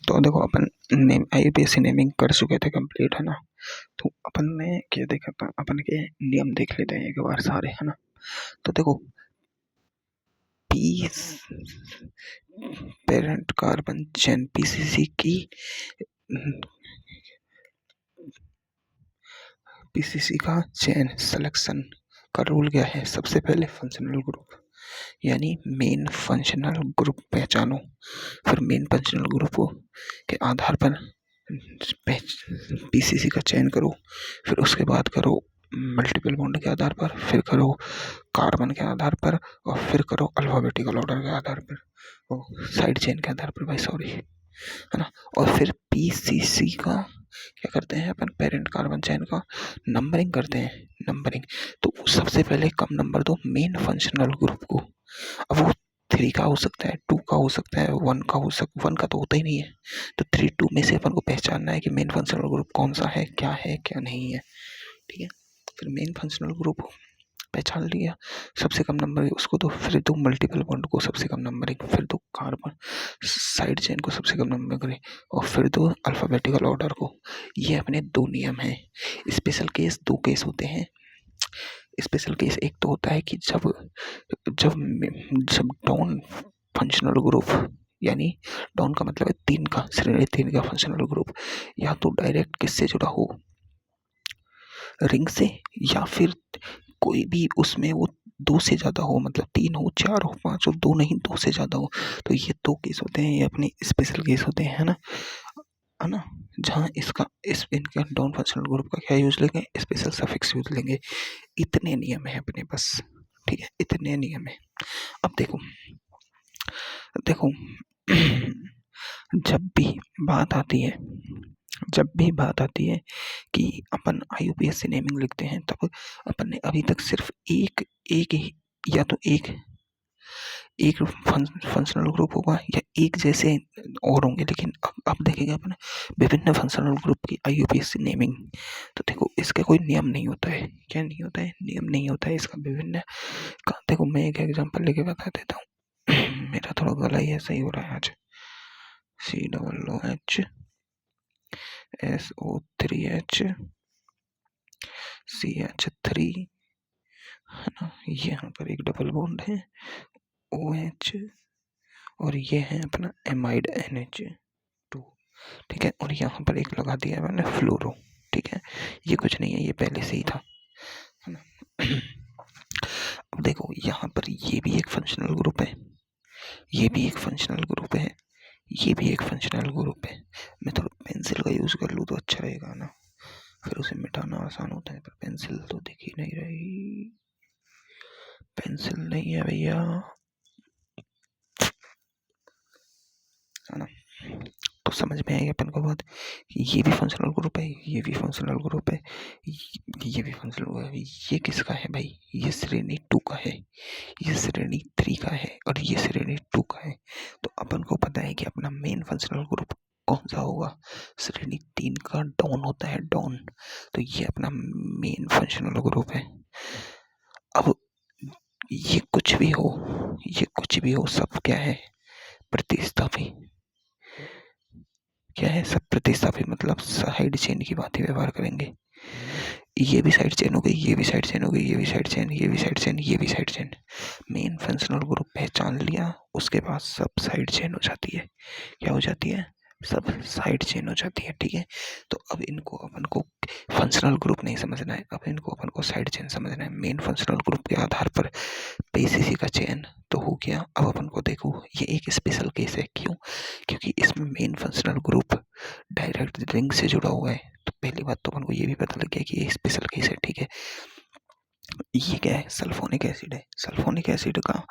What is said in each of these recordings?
तो देखो अपन name IUPAC naming कर चुके थे कंप्लीट, है ना। तो अपन ने क्या देखा था, अपन के नियम देख लेते हैं एक बार सारे, है ना। तो देखो P parent carbon chain PCC की पीसीसी का चेन सिलेक्शन का रूल क्या है। सबसे पहले फंक्शनल ग्रुप यानी मेन फंक्शनल ग्रुप पहचानो, फिर मेन फंक्शनल ग्रुप के आधार पर पीसीसी का चयन करो, फिर उसके बाद करो मल्टीपल बॉन्ड के आधार पर, फिर करो कार्बन के आधार पर, और फिर करो अल्फाबेटिकल ऑर्डर के आधार पर, साइड चेन के आधार पर भाई, सॉरी, है ना। और फिर पीसीसी का क्या करते हैं अपन, पेरेंट कार्बन चेन का नंबरिंग करते हैं। नंबरिंग तो सबसे पहले कम नंबर दो मेन फंक्शनल ग्रुप को। अब वो 3 का हो सकता है, 2 का हो सकता है, 1 का हो सकता, 1 का तो होता ही नहीं है। तो 3, 2 में से अपन को पहचानना है कि मेन फंक्शनल ग्रुप कौन सा है क्या नहीं है, ठीक है। फिर मेन फंक्शनल ग्रुप पहचान लिया, सबसे कम नंबर उसको दो, फिर दो मल्टीपल बॉन्ड को सबसे कम नंबर, फिर दो कार्बन साइड चेन को सबसे कम नंबर करें, और फिर दो अल्फाबेटिकल ऑर्डर को। ये अपने 2 नियम हैं। स्पेशल केस 2 केस होते हैं। स्पेशल केस एक तो होता है कि जब जब जब डॉन फंक्शनल ग्रुप यानी डॉन का मतलब है 3 का, श्रेणी 3 का फंक्शनल ग्रुप या तो डायरेक्ट किससे जुड़ा हो, रिंग से, या फिर कोई भी उसमें वो 2 से ज़्यादा हो, मतलब 3 हो, 4 हो, 5 हो, 2 नहीं 2 से ज़्यादा हो। तो ये 2 केस होते हैं, ये अपने स्पेशल केस होते हैं, है ना। जहाँ इनका डॉन फंक्शनल ग्रुप का क्या यूज लेंगे, स्पेशल सफिक्स यूज लेंगे। इतने नियम है अपने पास, ठीक है, इतने नियम है। अब देखो देखो जब भी बात आती है कि अपन आईयूपीएसी नेमिंग लिखते हैं, तब अपन ने अभी तक सिर्फ एक ही या तो एक फंक्शनल ग्रुप होगा या एक जैसे और होंगे, लेकिन अब देखेंगे अपन विभिन्न फंक्शनल ग्रुप की आईयूपीएसी नेमिंग। तो देखो इसका कोई नियम नहीं होता है। क्या नहीं होता है? नियम नहीं होता है इसका विभिन्न का। देखो मैं एक एग्जांपल लेके बता देता हूँ। मेरा थोड़ा गला ही ऐसा ही हो रहा है आज। COOH SO3H CH3, है ना। यहाँ पर एक डबल बॉन्ड है OH, और ये है अपना एमाइड NH2, ठीक है। और यहाँ पर एक लगा दिया है मैंने फ्लोरो, ठीक है। ये कुछ नहीं है, ये पहले से ही था, है ना। अब देखो यहाँ पर ये भी एक फंक्शनल ग्रुप है, ये भी एक फंक्शनल ग्रुप है, ये भी एक फंक्शनल ग्रुप है। मैं थोड़ा पेंसिल का यूज कर लूँ तो अच्छा रहेगा ना, फिर उसे मिटाना आसान होता है। पर पेंसिल तो दिख ही नहीं रही, पेंसिल नहीं है भैया, है ना। तो समझ में आई अपन को बात। ये भी फंक्शनल ग्रुप है, ये भी फंक्शनल ग्रुप है, ये भी फंक्शनल ग्रुप है। ये किसका है भाई? ये श्रेणी 2 का है, ये श्रेणी 3 का है, और ये श्रेणी 2 का है। तो अपन को पता है कि अपना मेन फंक्शनल ग्रुप कौन सा होगा? श्रेणी 3 का डॉन होता है, डॉन। तो ये अपना मेन फंक्शनल ग्रुप है। अब ये कुछ भी हो, सब क्या है? प्रतिस्थापी। क्या है? सब प्रतिस्थापी, मतलब साइड चेन की बात ही व्यवहार करेंगे। ये भी साइड चेन हो गई, ये भी साइड चेन हो गई, ये भी साइड चेन, ये भी साइड चेन, ये भी side chain. Main functional group पहचान लिया, उसके बाद सब साइड चेन हो जाती है। क्या हो जाती है? सब साइड चेन हो जाती है, ठीक है। तो अब इनको अपन को फंक्शनल ग्रुप नहीं समझना है, अब इनको अपन को साइड चेन समझना है। मेन फंक्शनल ग्रुप के आधार पर पीसीसी का चयन तो हो गया। अब अपन को देखो ये एक स्पेशल केस है। क्यों? क्योंकि इसमें main functional group direct ring से जुड़ा हुआ है। तो पहली बात तो अपन को ये भी पता लग गया कि ये स्पेशल केस है, ठीक है। ये क्या है? सल्फोनिक एसिड है। सल्फोनिक एसिड का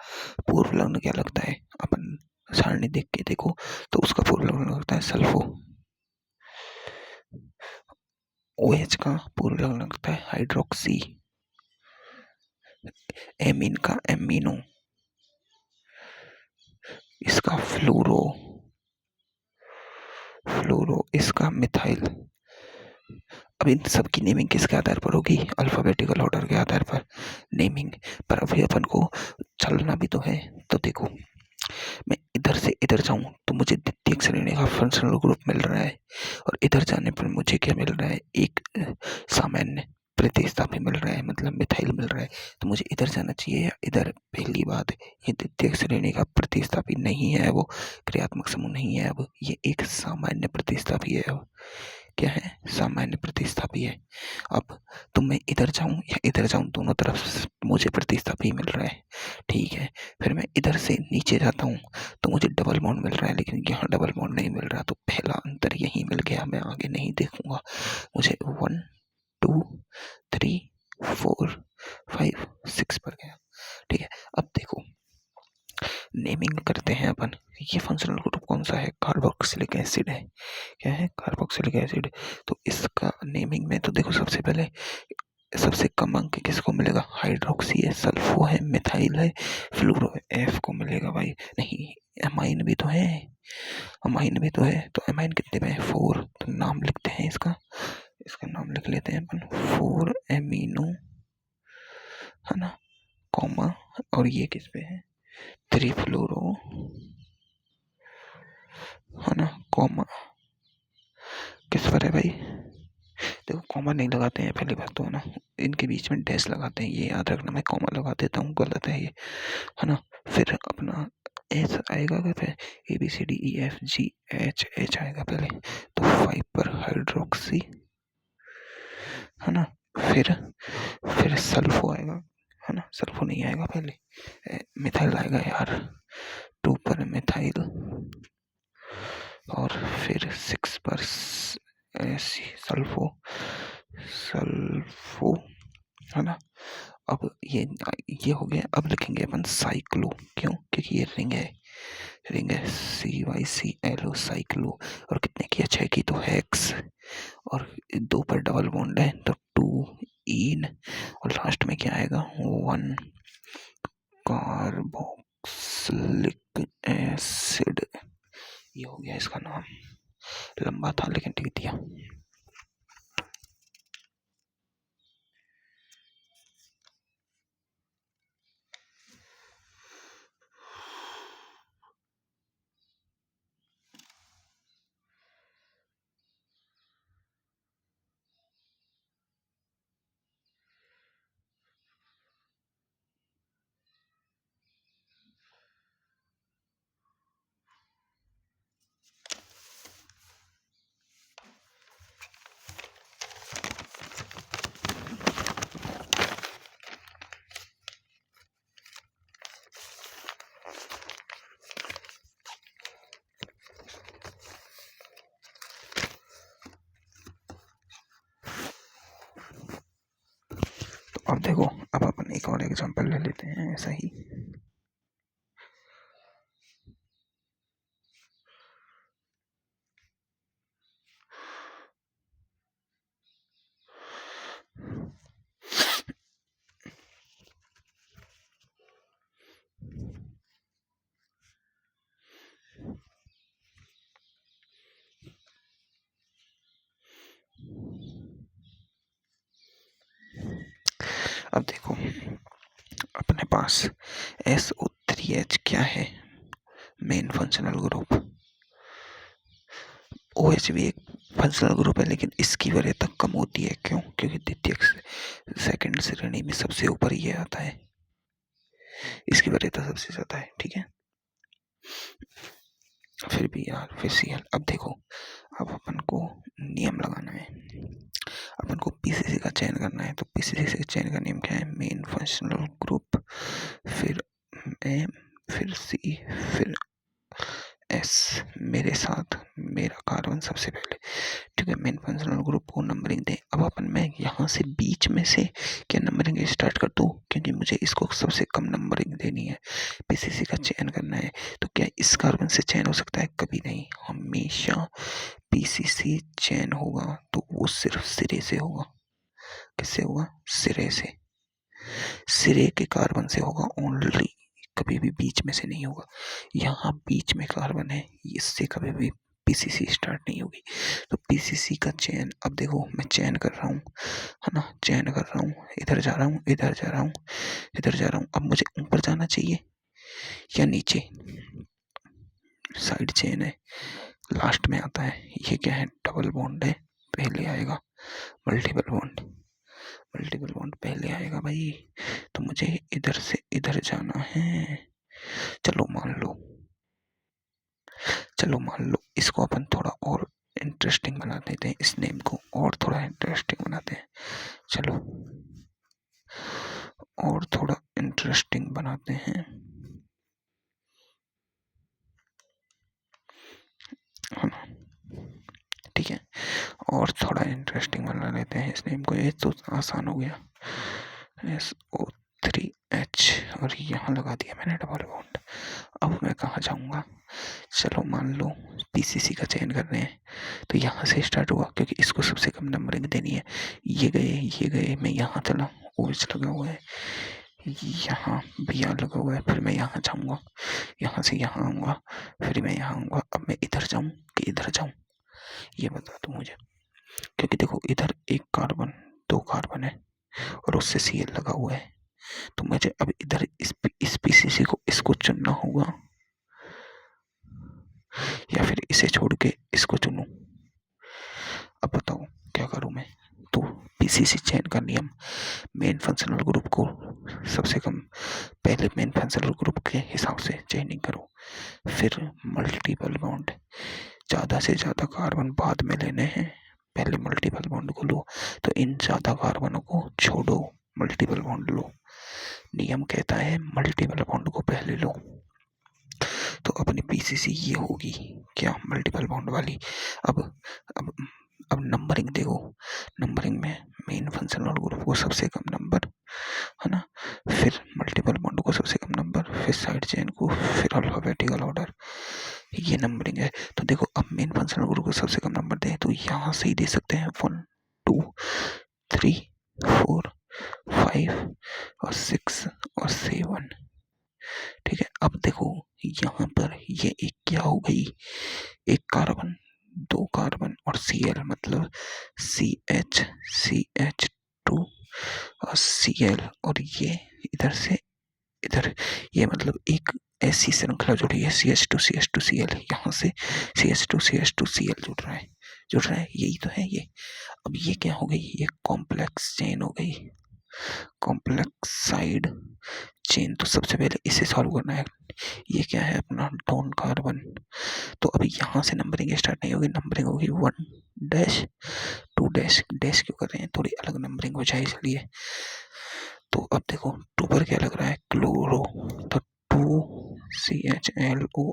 पूर्व लग्न क्या लगता है? अपन सारणी देख के देखो तो उसका पूर्व लग्न लगता है सल्फो। OH का पूर्व लग्न लगता है हाइड्रोक्सी। एमीन का एमिनो, इसका फ्लोरो, इसका मिथाइल। अब इन सब की नेमिंग किसके आधार पर होगी? अल्फाबेटिकल ऑर्डर के आधार पर नेमिंग। पर अभी अपन को चलना भी तो है। तो देखो मैं इधर से इधर जाऊं तो मुझे द्वितीयक श्रेणी का फंक्शनल ग्रुप मिल रहा है, और इधर जाने पर मुझे क्या मिल रहा है, एक सामान्य प्रतिस्थापी मिल रहा है, मतलब मिथाइल मिल रहा है। तो मुझे इधर जाना चाहिए या इधर? पहली बात, ये द्वितीयक श्रेणी का प्रतिस्थापी नहीं है, वो क्रियात्मक समूह नहीं है, अब ये एक सामान्य प्रतिस्थापी है। अब क्या है? सामान्य प्रतिस्थापी है। अब तो मैं इधर जाऊं या इधर जाऊं, दोनों तरफ मुझे प्रतिस्थापी मिल रहा है, ठीक है। फिर मैं इधर से नीचे जाता हूँ तो मुझे डबल बॉन्ड मिल रहा है, लेकिन यहाँ डबल बॉन्ड नहीं मिल रहा, तो पहला अंतर यही मिल गया, मैं आगे नहीं देखूंगा। मुझे 1 2 3 4 5 6 पर गया, ठीक है। अब देखो, नेमिंग करते हैं अपन। ये फंक्शनल ग्रुप कौन सा है? कार्बोक्सिलिक एसिड है। क्या है? Carboxylic acid. तो इसका नेमिंग में तो देखो, सबसे पहले सबसे कम अंक किसको मिलेगा? हाइड्रोक्सी है, सल्फो है, मिथाइल है, फ्लूरो है, एफ को मिलेगा भाई। नहीं, अमाइन भी तो है, अमाइन भी तो है। तो अमाइन कितने में है? 4। तो नाम लिखते हैं इसका, इसका नाम लिख लेते हैं अपन, 4 एमिनो, है ना, कॉमा, और ये किस पे है? 3 फ्लोरो, है ना, कॉमा किस पर है भाई? देखो, कॉमा नहीं लगाते हैं पहली बात तो, है ना, इनके बीच में डैश लगाते हैं, ये याद रखना। मैं कॉमा लगा देता हूँ, गलत है ये, है ना। फिर अपना एच आएगा, क्या फिर A B C D E F G H, H आएगा पहले, तो 5 पर हाइड्रोक्सी, है ना। फिर सल्फो आएगा, है ना, सल्फो नहीं आएगा पहले, मिथाइल आएगा यार, 2 पर मिथाइल, और फिर 6 पर सल्फो, सल्फो, है ना। अब ये हो गया। अब लिखेंगे अपन साइक्लो, क्यों? क्योंकि ये रिंग है, रिंग है, CYCLO, साइक्लो। और कितने की है? 6 की, तो हेक्स, और 2 पर डबल बॉन्ड है तो 2 इन, और लास्ट में क्या आएगा? 1 कार्बोक्सिलिक एसिड। ये हो गया इसका नाम, लंबा था लेकिन ठीक दिया। अब देखो, अब अपन एक और एग्जांपल ले लेते हैं ऐसा ही। अब देखो, अपने पास SO3H क्या है? Main functional group. OH भी एक फंक्शनल ग्रुप है, लेकिन इसकी वरीयता कम होती है, क्यों? क्योंकि द्वितीयक सेकंड श्रेणी में सबसे ऊपर ये आता है, इसकी वरीयता सबसे ज्यादा है, ठीक है। फिर भी यार, फिर Cl। अब देखो, अब अपन को नियम लगाना है, अपन को पीसीसी का चयन करना है। तो पीसीसी के चयन का नियम क्या है? मेन फंक्शनल ग्रुप, फिर M, फिर C, फिर S, मेरे साथ मेरा कार्बन सबसे पहले, ठीक है। मेन फंक्शनल ग्रुप को नंबरिंग दें। अब अपन मैं यहाँ से बीच में से क्या नंबरिंग स्टार्ट कर दूँ? क्योंकि मुझे इसको सबसे कम नंबरिंग देनी है, पीसीसी का चयन करना है। तो क्या इस कार्बन से चयन हो सकता है? कभी नहीं, हमेशा पीसीसी चयन होगा तो वो सिर्फ सिरे से होगा। किससे होगा? सिरे से, सिरे के कार्बन से होगा ओनली, कभी भी बीच में से नहीं होगा। यहाँ बीच में कार्बन है, इससे कभी भी पीसीसी स्टार्ट नहीं होगी। तो पीसीसी का चयन, अब देखो मैं चयन कर रहा हूँ, है ना, चयन कर रहा हूँ, इधर जा रहा हूँ, इधर जा रहा हूँ, इधर जा रहा हूँ। अब मुझे ऊपर जाना चाहिए या नीचे? साइड चेन है, लास्ट में आता है। ये क्या है? डबल बॉन्ड है, पहले आएगा। मल्टीपल बॉन्ड, मल्टीपल बॉन्ड पहले आएगा भाई। तो मुझे इधर से इधर जाना है। चलो मान लो इसको अपन थोड़ा और इंटरेस्टिंग बना देते हैं, इस नेम को और थोड़ा इंटरेस्टिंग बनाते हैं। चलो और थोड़ा इंटरेस्टिंग बनाते हैं, है ना? ठीक है, और थोड़ा इंटरेस्टिंग बना लेते हैं इस नेम को। ये तो आसान हो गया, SO3H, और यहाँ लगा दिया मैंने डबल बॉन्ड। अब मैं कहाँ जाऊँगा? चलो मान लो PCC का चयन कर रहे हैं, तो यहाँ से स्टार्ट हुआ क्योंकि इसको सबसे कम नंबरिंग देनी है। ये गए, मैं यहाँ चला, OH लगा हुआ है, यहाँ BR लगा हुआ है, फिर मैं यहाँ जाऊँगा, यहाँ से यहाँ आऊँगा, फिर मैं यहाँ आऊँगा। अब मैं इधर जाऊँ कि इधर जाऊँ, ये बता दो मुझे। क्योंकि देखो इधर एक कार्बन, दो कार्बन है और उससे Cl लगा हुआ है, तो मुझे अब इधर इस PCC को, इसको चुनना होगा या फिर इसे छोड़ के इसको चुनूं। अब बताओ क्या करूं मैं? तो PCC चयन का नियम, मेन फंक्शनल ग्रुप को सबसे कम पहले मेन फंक्शनल ग्रुप के हिसाब से चयनिंग करो, फिर मल्टीपल बॉन्ड, ज़्यादा से ज़्यादा कार्बन बाद में लेने हैं, पहले मल्टीपल बॉन्ड को लो। तो इन ज़्यादा कार्बनों को छोड़ो, मल्टीपल बॉन्ड लो। नियम कहता है मल्टीपल बॉन्ड को पहले लो। तो अपनी PCC ये होगी क्या? मल्टीपल बॉन्ड वाली। अब अब अब नंबरिंग देखो, नंबरिंग में मेन फंक्शनल ग्रुप को सबसे कम नंबर, है ना, फिर मल्टीपल बॉन्ड को सबसे कम नंबर, फिर साइड चेन को, फिर अल्फाबेटिकल ऑर्डर, ये नंबरिंग है। तो देखो अब मेन फंक्शनल ग्रुप को सबसे कम नंबर दें तो यहाँ से ही दे सकते हैं 1 2 3 4 5 और 6 और 7। ठीक है, अब देखो यहाँ पर ये एक क्या हो गई? एक कार्बन, दो कार्बन और Cl, मतलब CH2 और Cl, और ये इधर से इधर, ये मतलब एक ऐसी श्रृंखला जुड़ी है, CH2CH2Cl, यहाँ से CH2CH2Cl जुड़ रहा है, यही तो है ये। अब ये क्या हो गई? ये कॉम्प्लेक्स चेन हो गई, कॉम्प्लेक्स साइड चेन। तो सबसे पहले इसे सॉल्व करना है। ये क्या है? अपना डोन कार्बन। तो अभी यहाँ से नंबरिंग स्टार्ट नहीं होगी, नंबरिंग होगी 1 डैश 2 डैश। डैश क्यों कर रहे हैं? थोड़ी अलग नंबरिंग हो जाए इसलिए। तो अब देखो 2 पर क्या लग रहा है? क्लोरो, तो 2CHLORO,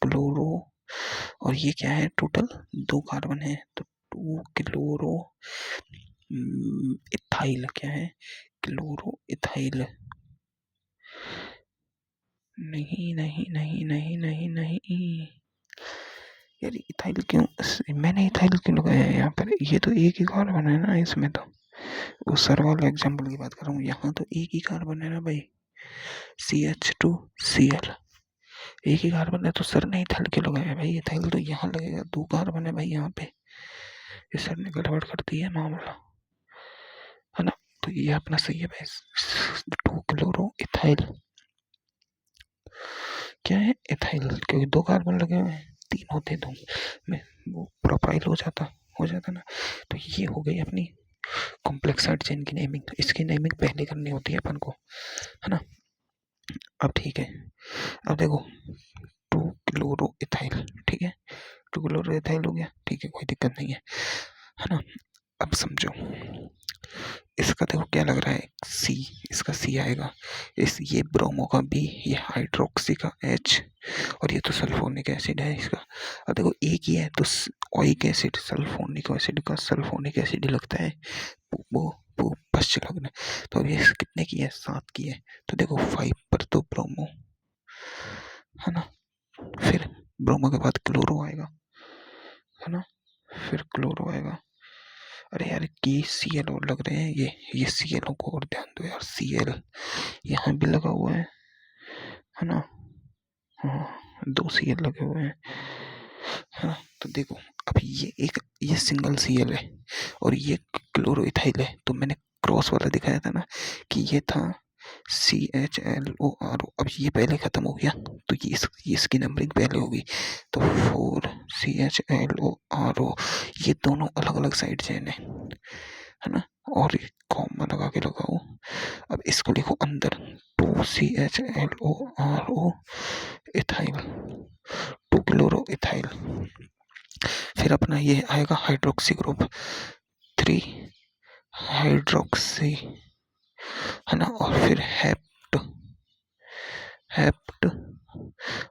क्लोरो। और ये क्या है? टोटल 2 कार्बन है, तो 2 क्लोरो इथाइल। क्या है? Chloro ethyl. नहीं नहीं नहीं नहीं नहीं नहीं यार, इथाइल क्यों? मैंने इथाइल क्यों लगाया है यहाँ पर? ये तो एक ही कार्बन है ना इसमें। तो वो सर वाला एग्जाम्पल की बात कर रहा हूँ, यहाँ तो एक ही कार्बन है ना भाई, CH2Cl, एक ही कार्बन है। तो सर ने इथाइल क्यों लगाया भाई? इथाइल तो यहाँ लगेगा, 2 कार्बन है भाई यहाँ पे। इस सर ने गड़बड़ कर दी है मामला, है ना? तो ये अपना सही है भाई, 2 क्लोरो इथाइल। क्या है? इथाइल, क्योंकि 2 कार्बन लगे हुए हैं, 3 होते तो मैं वो प्रोपाइल हो जाता ना। तो ये हो गई अपनी कॉम्प्लेक्स साइड चेन की नेमिंग। तो इसकी नेमिंग पहले करनी होती है अपन को, है ना? अब ठीक है, अब देखो 2 क्लोरो इथाइल, ठीक है, 2 क्लोरो इथाइल हो गया, ठीक है, कोई दिक्कत नहीं है ना? अब समझो इसका देखो क्या लग रहा है? C, इसका C आएगा, ये ब्रोमो का B, ये हाइड्रोक्सी का H, और ये तो सल्फोनिक एसिड है इसका। अब देखो एक ही है तो ओइक एसिड, सल्फोनिक एसिड का सल्फोनिक एसिड ही लगता है, वो पश्च लगना। तो अब ये कितने की है? 7 की है। तो देखो 5 पर तो ब्रोमो, है ना, फिर ब्रोमो के बाद क्लोरो आएगा, है ना, फिर क्लोरो आएगा। अरे यार ये Cl और लग रहे हैं, ये Cl को और ध्यान दो यार, Cl यहाँ भी लगा हुआ है ना? हाँ, 2 Cl लगे हुए हैं, है ना? तो देखो अब ये सिंगल Cl है और ये क्लोरो इथाइल है। तो मैंने क्रॉस वाला दिखाया था ना कि ये था CHLORO। अब ये पहले खत्म हो गया तो इसकी नंबरिंग पहले होगी, तो 4 CHLORO। ये दोनों अलग अलग साइड चेन है ना, और कॉमा लगा के लगाओ। अब इसको लिखो अंदर 2 CHLORO इथाइल, 2 क्लोरो इथाइल। फिर अपना ये आएगा हाइड्रोक्सी ग्रुप 3 हाइड्रोक्सी, है ना, और फिर हेप्ट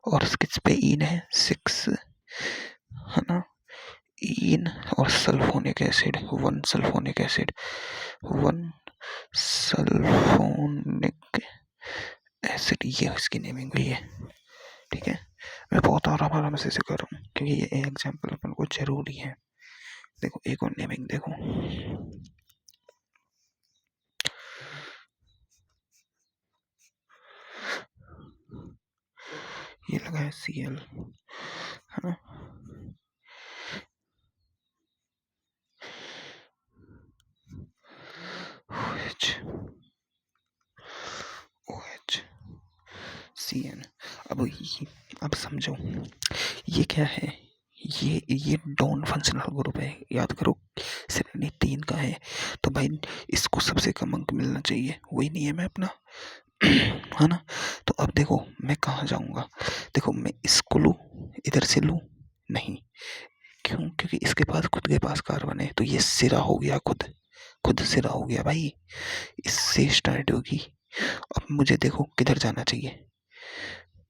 और किस पे इन है 6, है ना, इन और sulphonic acid 1 sulphonic acid 1 sulphonic acid. ये इसकी नेमिंग हुई है, ठीक है। मैं बहुत आराम से कर रहा हूँ क्योंकि ये एग्जाम्पल अपन को जरूरी है। देखो एक और नेमिंग देखो, ये लगा है Cl, है ना, OH CN। अब समझो ये क्या है, ये डॉन फंक्शनल ग्रुप है, याद करो श्रेणी 3 का है, तो भाई इसको सबसे कम अंक मिलना चाहिए, वही नियम है अपना, है ना। तो अब देखो मैं कहाँ जाऊंगा, देखो मैं इसको लूँ, इधर से लूँ नहीं, क्यों, क्योंकि इसके पास खुद के पास कार्बन है, तो ये सिरा हो गया, खुद सिरा हो गया भाई, इससे स्टार्ट होगी। अब मुझे देखो किधर जाना चाहिए,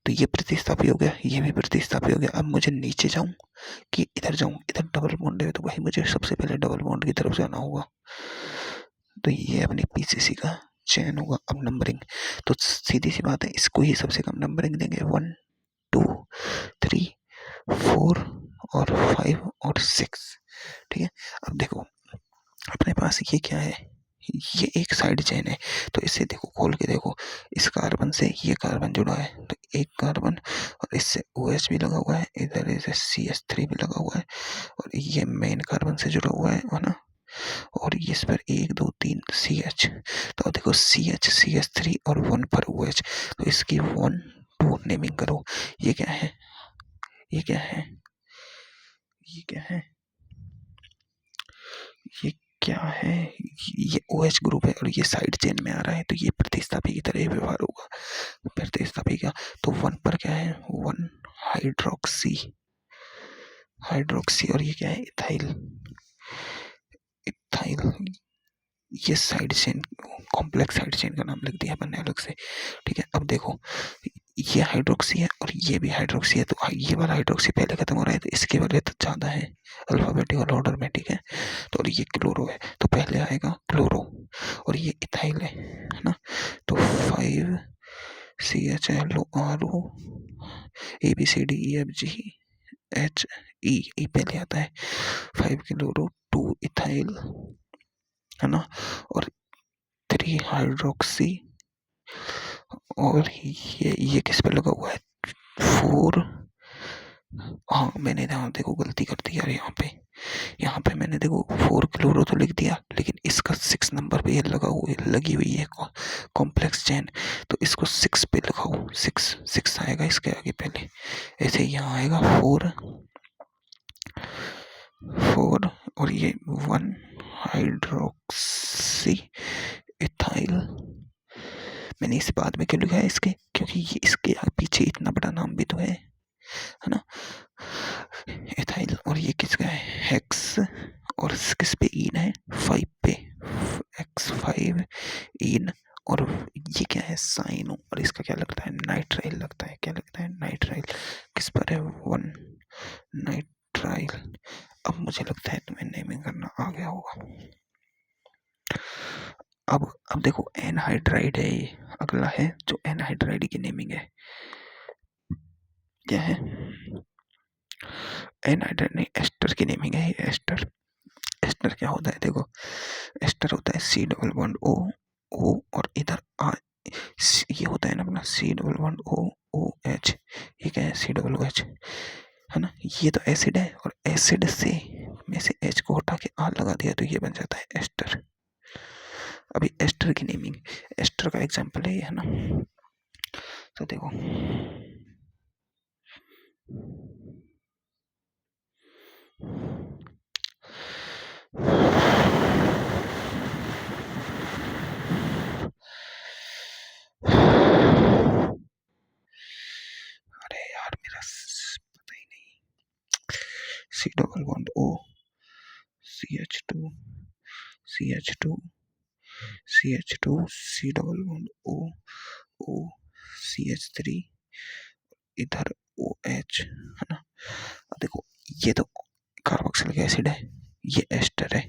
तो ये प्रतिस्थापी हो गया, ये भी प्रतिस्थापी हो गया। अब मुझे नीचे जाऊं कि इधर जाऊं, इधर डबल बॉन्ड है तो भाई मुझे सबसे पहले डबल बॉन्ड की तरफ जाना होगा, तो ये अपनी PCC का चयन होगा। अब नंबरिंग तो सीधी सी बात है, इसको ही सबसे कम नंबरिंग देंगे, 1 2 3 4 और 5 और 6, ठीक है। अब देखो अपने पास ये क्या है, ये एक साइड चेन है, तो इसे देखो खोल के देखो, इस कार्बन से ये कार्बन जुड़ा है, तो एक कार्बन और इससे OH भी लगा हुआ है, इधर इसे CH3 भी लगा हुआ है, और ये मेन कार्बन से जुड़ा हुआ है ना, और इस पर 1 2 3 CH, तो देखो CH CH3 और 1 पर OH, तो इसकी 1 2 नेमिंग करो। ये क्या है, ये क्या है, ये क्या है, ये क्या है, ये OH ग्रुप है और ये साइड चेन में आ रहा है, तो ये प्रतिस्थापी की तरह व्यवहार होगा। प्रतिस्थापी का तो 1 पर क्या है, 1 हाइड्रोक्सी और ये क्या है, इथाइल, ये side chain, complex side chain का नाम लिख दिया मैंने अलग से, ठीक है। अब देखो ये हाइड्रोक्सी है और ये भी हाइड्रोक्सी है, तो ये वाला हाइड्रोक्सी पहले खत्म हो रहा है, तो इसके वाले तो ज़्यादा है अल्फाबेटिकल ऑर्डर में, ठीक है। तो और ये क्लोरो है, तो पहले आएगा क्लोरो, और ये इथाइल है ना, तो 5 CHLORO ABCDEFGHE पहले आता है, 5 क्लोरो 2 इथाइल, है ना, और 3 हाइड्रोक्सी, और ये किस पे लगा हुआ है 4, हाँ मैंने यहाँ देखो गलती कर दी यार, यहाँ पे मैंने देखो 4 क्लोरो तो लिख दिया, लेकिन इसका 6 नंबर पे ये लगी हुई है कॉम्प्लेक्स चेन, तो इसको 6 पे लगाओ, 6 आएगा इसके आगे पहले, ऐसे यहाँ आएगा 4 और ये 1 हाइड्रोक्सी इथाइल। मैंने इस बाद में क्यों लिखा है इसके, क्योंकि ये इसके पीछे इतना बड़ा नाम भी तो है ना, इथाइल, और ये किसका है, हेक्स, और किस पे इन है 5 पे, X5 इन, और ये क्या है साइनो, और इसका क्या लगता है नाइट्राइल लगता है, क्या लगता है नाइट्राइल, किस पर है 1 नाइट्राइल। अब मुझे लगता है तुम्हें नेमिंग करना आ गया होगा। अब देखो एनहाइड्राइड है, ये अगला है जो एनहाइड्राइड की नेमिंग है, क्या है एनहाइड्राइड नहीं, एस्टर की नेमिंग है। एस्टर क्या होता है, देखो एस्टर होता है C डबल बॉन्ड O और इधर ये होता है ना अपना C डबल बॉन्ड OH, ये क्या है C डबल OH, है ना, ये तो एसिड है, और एसिड से में से H को हटा के R लगा दिया तो ये बन जाता है एस्टर। अभी एस्टर की नेमिंग, एस्टर का एग्जाम्पल है ना। तो देखो अरे यार मेरा पता ही नहीं। C double bond O, CH2, CH2, CH2, C double bond O, O, CH3, इधर OH, है ना। अब देखो ये तो कार्बोक्सिलिक एसिड है, ये एस्टर है।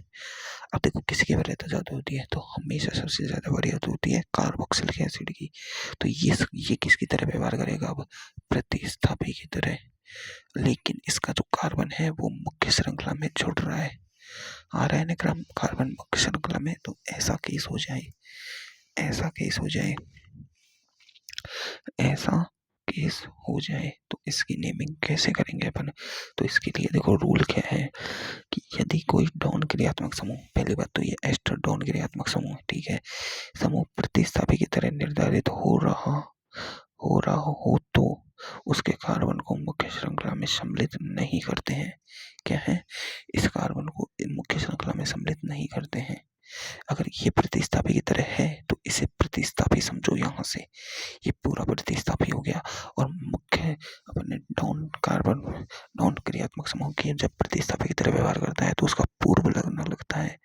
अब देखो किसकी वरीयता ज़्यादा होती है, तो हमेशा सबसे ज़्यादा वरीयता होती है कार्बोक्सिलिक एसिड की। तो ये किसकी तरह व्यवहार करेगा, अब प्रतिस्थापी की तरह। लेकिन इसका जो कार्बन है वो मुख्य श्रृंखला में जुड़ रहा है, आ रहा है ना क्रम कार्बन मुख्य श्रृंखला में। तो ऐसा केस हो जाए, ऐसा केस हो जाए, ऐसा केस हो जाए तो इसकी नेमिंग कैसे करेंगे अपन। तो इसके लिए देखो रूल क्या है कि यदि कोई डॉन क्रियात्मक समूह, पहली बात तो ये एस्टर डॉन क्रियात्मक समूह है, ठीक है, समूह प्रतिस्थापी की तरह निर्धारित हो रहा हो तो उसके कार्बन को मुख्य श्रृंखला में सम्मिलित नहीं करते हैं। क्या है, इस कार्बन को मुख्य श्रृंखला में सम्मिलित नहीं करते हैं। अगर ये प्रतिस्थापी की तरह है तो इसे प्रतिस्थापी समझो, यहाँ से ये पूरा प्रतिस्थापी हो गया। और मुख्य अपने डॉन क्रियात्मक समूह की जब प्रतिस्थापी की तरह व्यवहार करता है तो उसका पूर्व लग्न लगता है,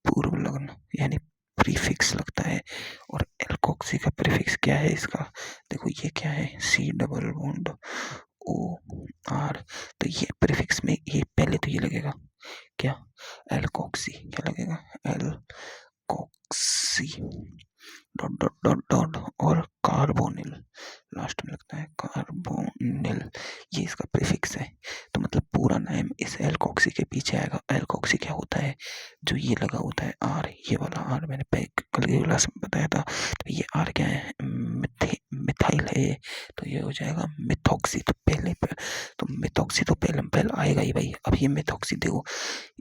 पूर्व लग्न यानी प्रीफिक्स लगता है। और एल्कोक्सी का प्रीफिक्स क्या है इसका, देखो ये क्या है, C double bond O R. तो ये प्रीफिक्स में ये पहले तो ये लगेगा क्या, एल्कोक्सी, क्या लगेगा, alkoxy, dot dot dot dot, और कार्बोनिल लास्ट में लगता है, कार्बोनिल, ये इसका प्रीफिक्स है। तो मतलब पूरा नाम इस एल्कोक्सी के पीछे आएगा। एल्कोक्सी क्या होता है, जो ये लगा होता है आर, ये वाला आर मैंने कल की क्लास में बताया था। तो ये आर क्या है, मिथाइल है, तो ये हो जाएगा मिथॉक्सी। तो पहले तो मिथॉक्सी तो पहले आएगा ही भाई। अब ये मिथॉक्सी देखो,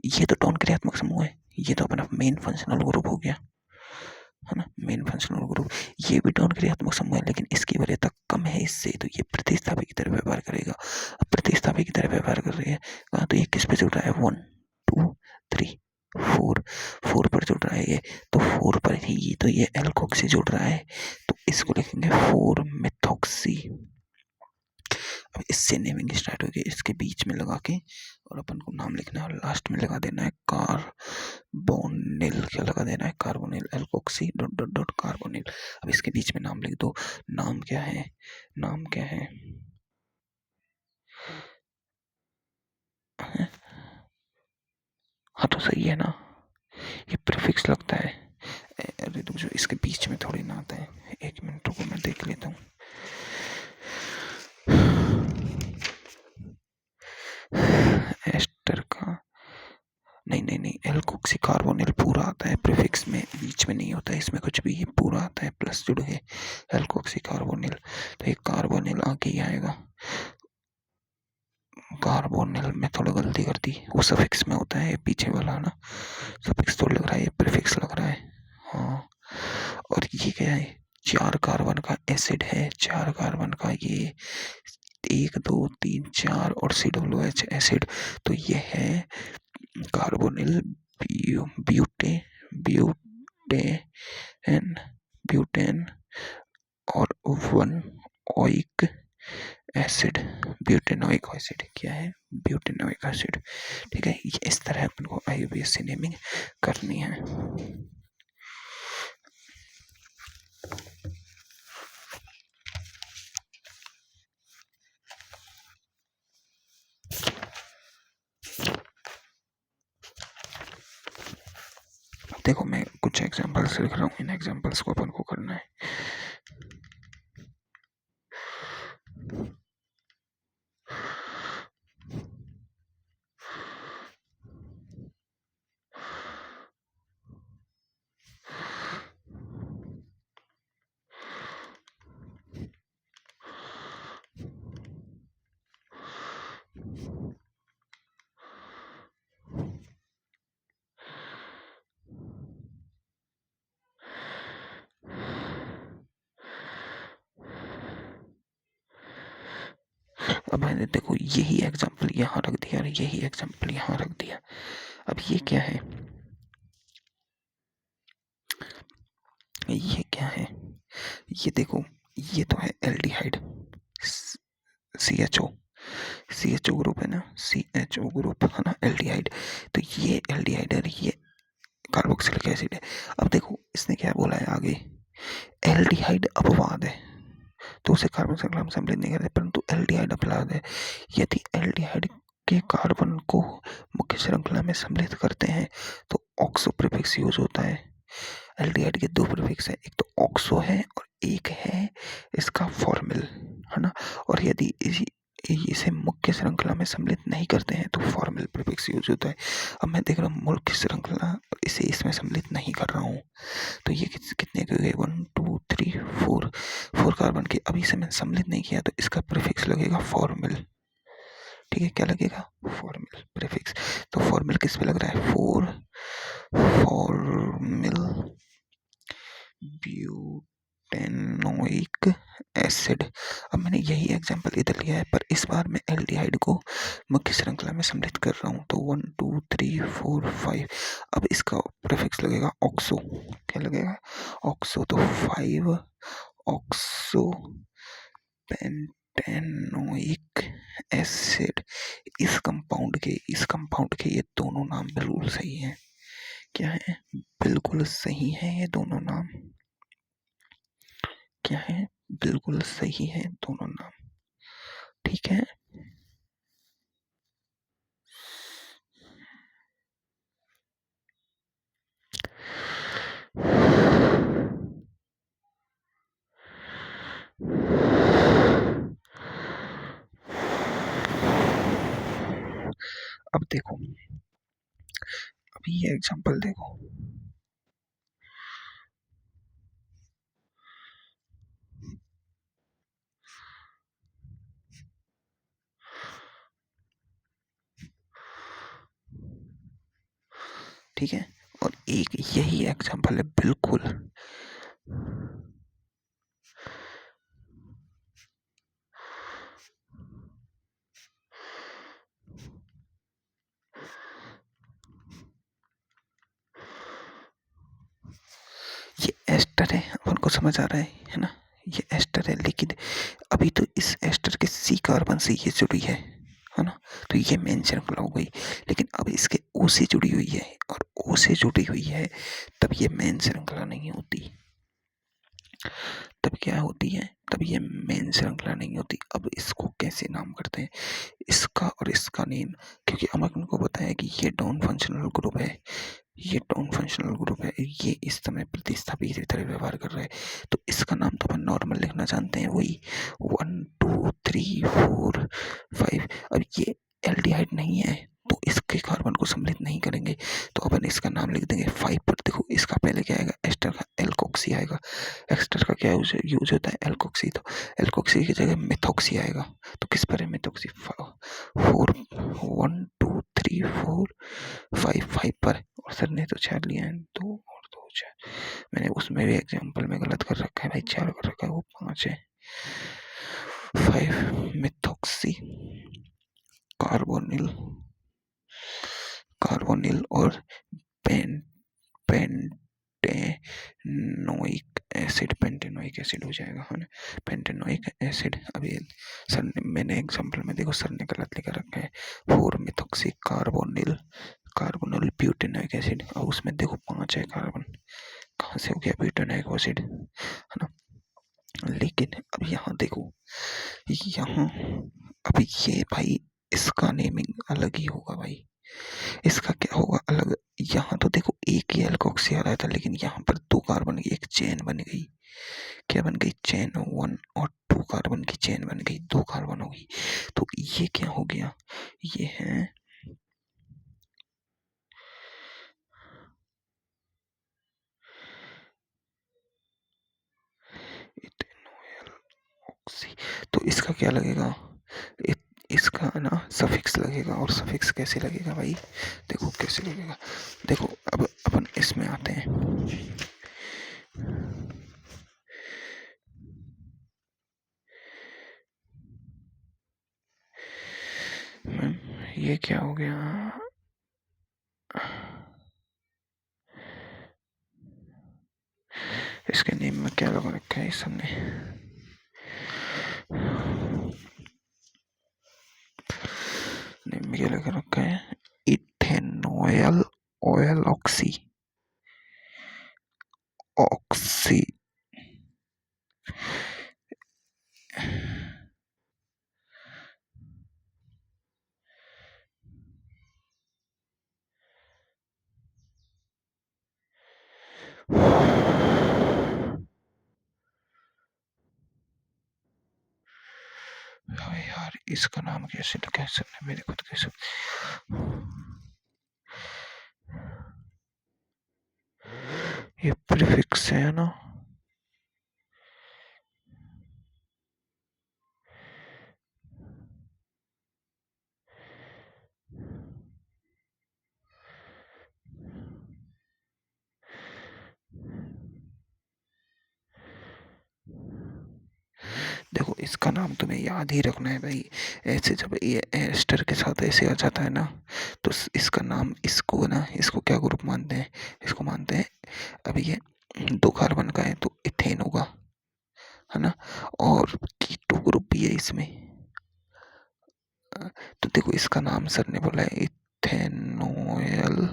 ये तो टॉन क्रियात्मक समूह है, ये तो अपना मेन फंक्शनल ग्रुप हो गया, है ना, मेन फंक्शनल ग्रुप। ये भी डॉन क्रियात्मक समूह है लेकिन इसकी वरीयता कम है इससे, तो ये प्रतिस्थापी की तरह व्यवहार करेगा। अब प्रतिस्थापी की तरह व्यवहार कर रही है कहाँ, तो ये किस पे जुड़ रहा है, 1 2 3 4, 4 पर जुड़ रहा है ये। तो 4 पर ही ये, तो ये एल्कोक्सी जुड़ रहा है, तो इसको लिखेंगे 4 मेथॉक्सी। अब इससे नेमिंग स्टार्ट होगी, इसके बीच में लगा के और अपन को नाम लिखना है और लास्ट में लगा देना है कार्बोनिल। क्या लगा देना है, carbonyl, alkoxy dot dot dot carbonyl. अब इसके बीच में नाम लिख दो, नाम क्या है, नाम क्या है, हाँ तो सही है ना, ये प्रीफिक्स लगता है। अरे तुम जो इसके बीच में थोड़ी ना आता है, एक मिनट रुको मैं देख लेता हूँ। एस्टर का नहीं, एल्कोक्सी कार्बोनिल पूरा आता है प्रीफिक्स में, बीच में नहीं होता है इसमें कुछ भी, ये पूरा आता है प्लस जुड़ के एल्कोक्सी कार्बोनिल। तो ये कार्बोनिल आगे ही आएगा, कार्बोनिल में थोड़ी गलती कर दी, वो सफिक्स में होता है, पीछे वाला ना सफिक्स थोड़ी लग रहा है, ये प्रीफिक्स लग रहा है। हाँ, और ये क्या है, 4 कार्बन का एसिड है, 4 कार्बन का, ये 1 2 3 4 और COOH एसिड। तो ये है कार्बोनिल ब्यूटे ब्यूटेन ब्यूटेन और 1 ओइक एसिड, ब्यूटेनोइक एसिड। क्या है, ब्यूटेनोइक एसिड, ठीक है। ये इस तरह अपन को IUPAC नेमिंग करनी है। देखो मैं कुछ एग्जांपल्स लिख रहा हूँ, इन एग्जांपल्स को अपन को करना है। अब मैंने देखो यही एग्जाम्पल यहाँ रख दिया और यही एग्जाम्पल यहाँ रख दिया। अब ये क्या है, ये क्या है, ये देखो, ये तो है एल्डिहाइड, CHO, CHO ग्रुप है ना, CHO ग्रुप है ना, एल्डिहाइड। तो ये एल्डिहाइड है, ये कार्बोक्सिलिक एसिड है। अब देखो इसने क्या बोला है आगे, एल्डिहाइड अपवाद है तो उसे कार्बन श्रृंखला में सम्मिलित नहीं करते, परंतु एल्डिहाइड अपवाद है यदि एल्डिहाइड के कार्बन को मुख्य श्रृंखला में सम्मिलित करते हैं तो ऑक्सो प्रीफिक्स यूज होता है। एल्डिहाइड के दो प्रीफिक्स है, एक तो ऑक्सो है और एक है इसका फॉर्मिल, है ना। और यदि इसे मुख्य श्रृंखला में सम्मिलित नहीं करते हैं तो फॉर्मिल प्रीफिक्स यूज होता है। अब मैं देख रहा हूँ मुख्य श्रृंखला और इसे इसमें सम्मिलित नहीं कर रहा हूँ, तो ये कितने के गए, 1 2 3 4 कार्बन के। अभी इसे मैंने सम्मिलित नहीं किया तो इसका प्रीफिक्स लगेगा फॉर्मिल। ठीक है, क्या लगेगा, फॉर्मिल प्रीफिक्स। तो फॉर्मिल किस पे लग रहा है, फॉर्मिल ब्यूटेनोइक एसिड। अब मैंने यही एग्जांपल इधर लिया है, पर इस बार मैं एल्डिहाइड को मुख्य श्रृंखला में सम्मिलित कर रहा हूँ। तो 1 2 3 4 5, अब इसका प्रीफिक्स लगेगा ऑक्सो। क्या लगेगा, ऑक्सो। तो 5 ऑक्सो पेंटेनोइक एसिड। इस कंपाउंड के ये दोनों नाम बिल्कुल सही हैं। क्या है, बिल्कुल सही है ये दोनों नाम। क्या है, बिल्कुल सही है दोनों नाम। ठीक है, अब देखो, अभी ये एग्जांपल देखो, ठीक है, और एक यही एग्जांपल है बिल्कुल। ये एस्टर है, अपन को समझ आ रहा है ना, ये एस्टर है, लेकिन अभी तो इस एस्टर के C कार्बन से ये जुड़ी है ना, तो ये मेन श्रृंखला हो गई। लेकिन अब इसके O से जुड़ी हुई है और O से जुड़ी हुई है, तब ये मेन श्रृंखला नहीं होती। तब क्या होती है, तब ये मेन श्रृंखला नहीं होती। अब इसको कैसे नाम करते हैं, इसका और इसका नेम, क्योंकि अमन को पता है कि ये नॉन फंक्शनल ग्रुप है, ये नॉन फंक्शनल ग्रुप है, ये इस समय प्रतिस्थापी की तरह व्यवहार कर रहा है, तो इसका नाम तो अपन नॉर्मल लिखना जानते हैं, वही 1 2 3 4 5। अब ये एल्डिहाइड नहीं है तो इसके कार्बन को सम्मिलित नहीं करेंगे, तो अपन इसका नाम लिख देंगे 5 पर। देखो इसका पहले क्या आएगा, एस्टर का एल्कोक्सी आएगा। एस्टर का क्या यूज होता है, एल्कोक्सी, तो एल्कोक्सी की जगह मिथॉक्सी आएगा। तो किस पर है मिथॉक्सी, 4 1 2 3 4 5 पर। और सर ने तो 4 लिया है, 2 और 2 4। मैंने उसमें भी एग्जाम्पल में गलत कर रखा है भाई, 4 कर रखा है, वो 5 है। 5 मिथॉक्सी कार्बोनिल, कार्बोनिल और पेंटेनोइक एसिड हो जाएगा, है ना, पेंटेनोइक एसिड। अभी सर ने, मैंने एग्जांपल में देखो सर ने गलत लिखा रखा है, 4 methoxy carbonyl, carbonyl butanoic acid, और उसमें देखो 5 है कार्बन, कहाँ से हो गया ब्यूटेनोइक एसिड, है ना। लेकिन अब यहाँ देखो, यहाँ अभी ये भाई इसका नेमिंग अलग ही होगा भाई, इसका क्या होगा अलग। यहाँ तो देखो एक ही एल्कोक्सी आ रहा था, लेकिन यहाँ पर 2 कार्बन की एक चेन बन गई। क्या बन गई, चेन, 1 और 2 कार्बन की चेन बन गई, 2 कार्बन हो गई। तो ये क्या हो गया, ये है इथेनॉल ऑक्सी। तो इसका क्या लगेगा, इसका ना सफिक्स लगेगा। और सफिक्स कैसे लगेगा भाई, देखो कैसे लगेगा, देखो अब अपन इसमें आते हैं। मैम ये क्या हो गया? इसके नेम में क्या लगा रखा है इस सबने? नेम में क्या लगा रखा है? Ethanol oil oxy oxy. यार इसका नाम कैसे तो कैसे मेरे खुद कैसे? ये प्रीफिक्स है ना? देखो इसका नाम तुम्हें याद ही रखना है भाई। ऐसे जब ये एस्टर के साथ ऐसे आ जाता है ना, तो इसका नाम, इसको ना, इसको क्या ग्रुप मानते हैं? इसको मानते हैं, अभी ये 2 कार्बन का है तो इथेन होगा, है ना? और कीटो ग्रुप भी है इसमें। तो देखो इसका नाम सर ने बोला है इथेनॉल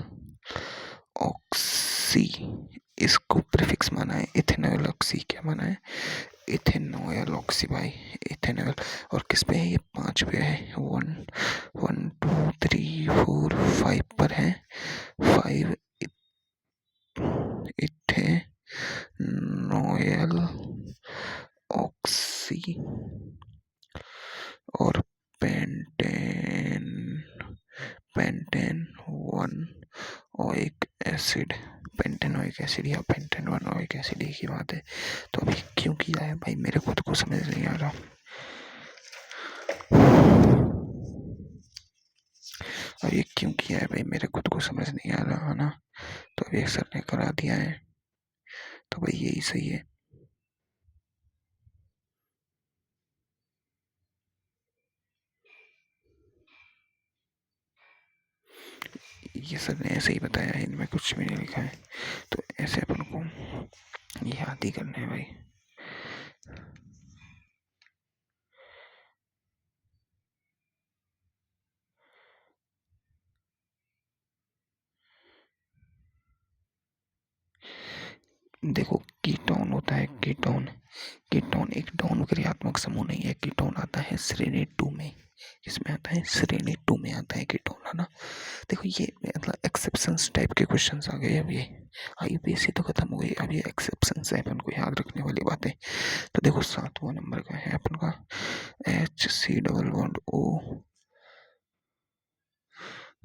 ऑक्सी। इसको प्रीफिक्स माना है इथेनॉल ऑक्सी। क्या माना है? इथेनॉल ऑक्सी भाई, इथेनॉल। और किस पे है ये? 5 पे है। 1 2 3 4 5 पर है। 5 इथेनॉल ऑक्सी और pentane, pentane 1 oic acid. Pentanoic acid या पेंटेन 1 ओइक एसिड एक ही बात है। तो अभी क्यों किया है भाई मेरे खुद को समझ नहीं आ रहा। और ये क्यों किया है भाई मेरे खुद को समझ नहीं आ रहा, है ना? तो अभी सर ने करा दिया है, तो भाई यही सही है। ये सर ने ऐसे ही बताया है, इनमें कुछ भी नहीं लिखा है, तो ऐसे अपन को याद ही करना है भाई। देखो कीटोन होता है, कीटोन। कीटोन एक डॉन क्रियात्मक समूह नहीं है। कीटोन आता है श्रेणी 2 में। किसमें आता है? श्रेणी 2 में आता है कीटोन, है ना? देखो ये मतलब एक्सेप्शंस टाइप के क्वेश्चंस आ गए। अब ये आईयूपीएससी तो खत्म हो गई, अब ये एक्सेप्शंस है अपन को याद रखने वाली बातें। तो देखो 7वां नंबर का है अपन का HC डबल बॉन्ड O,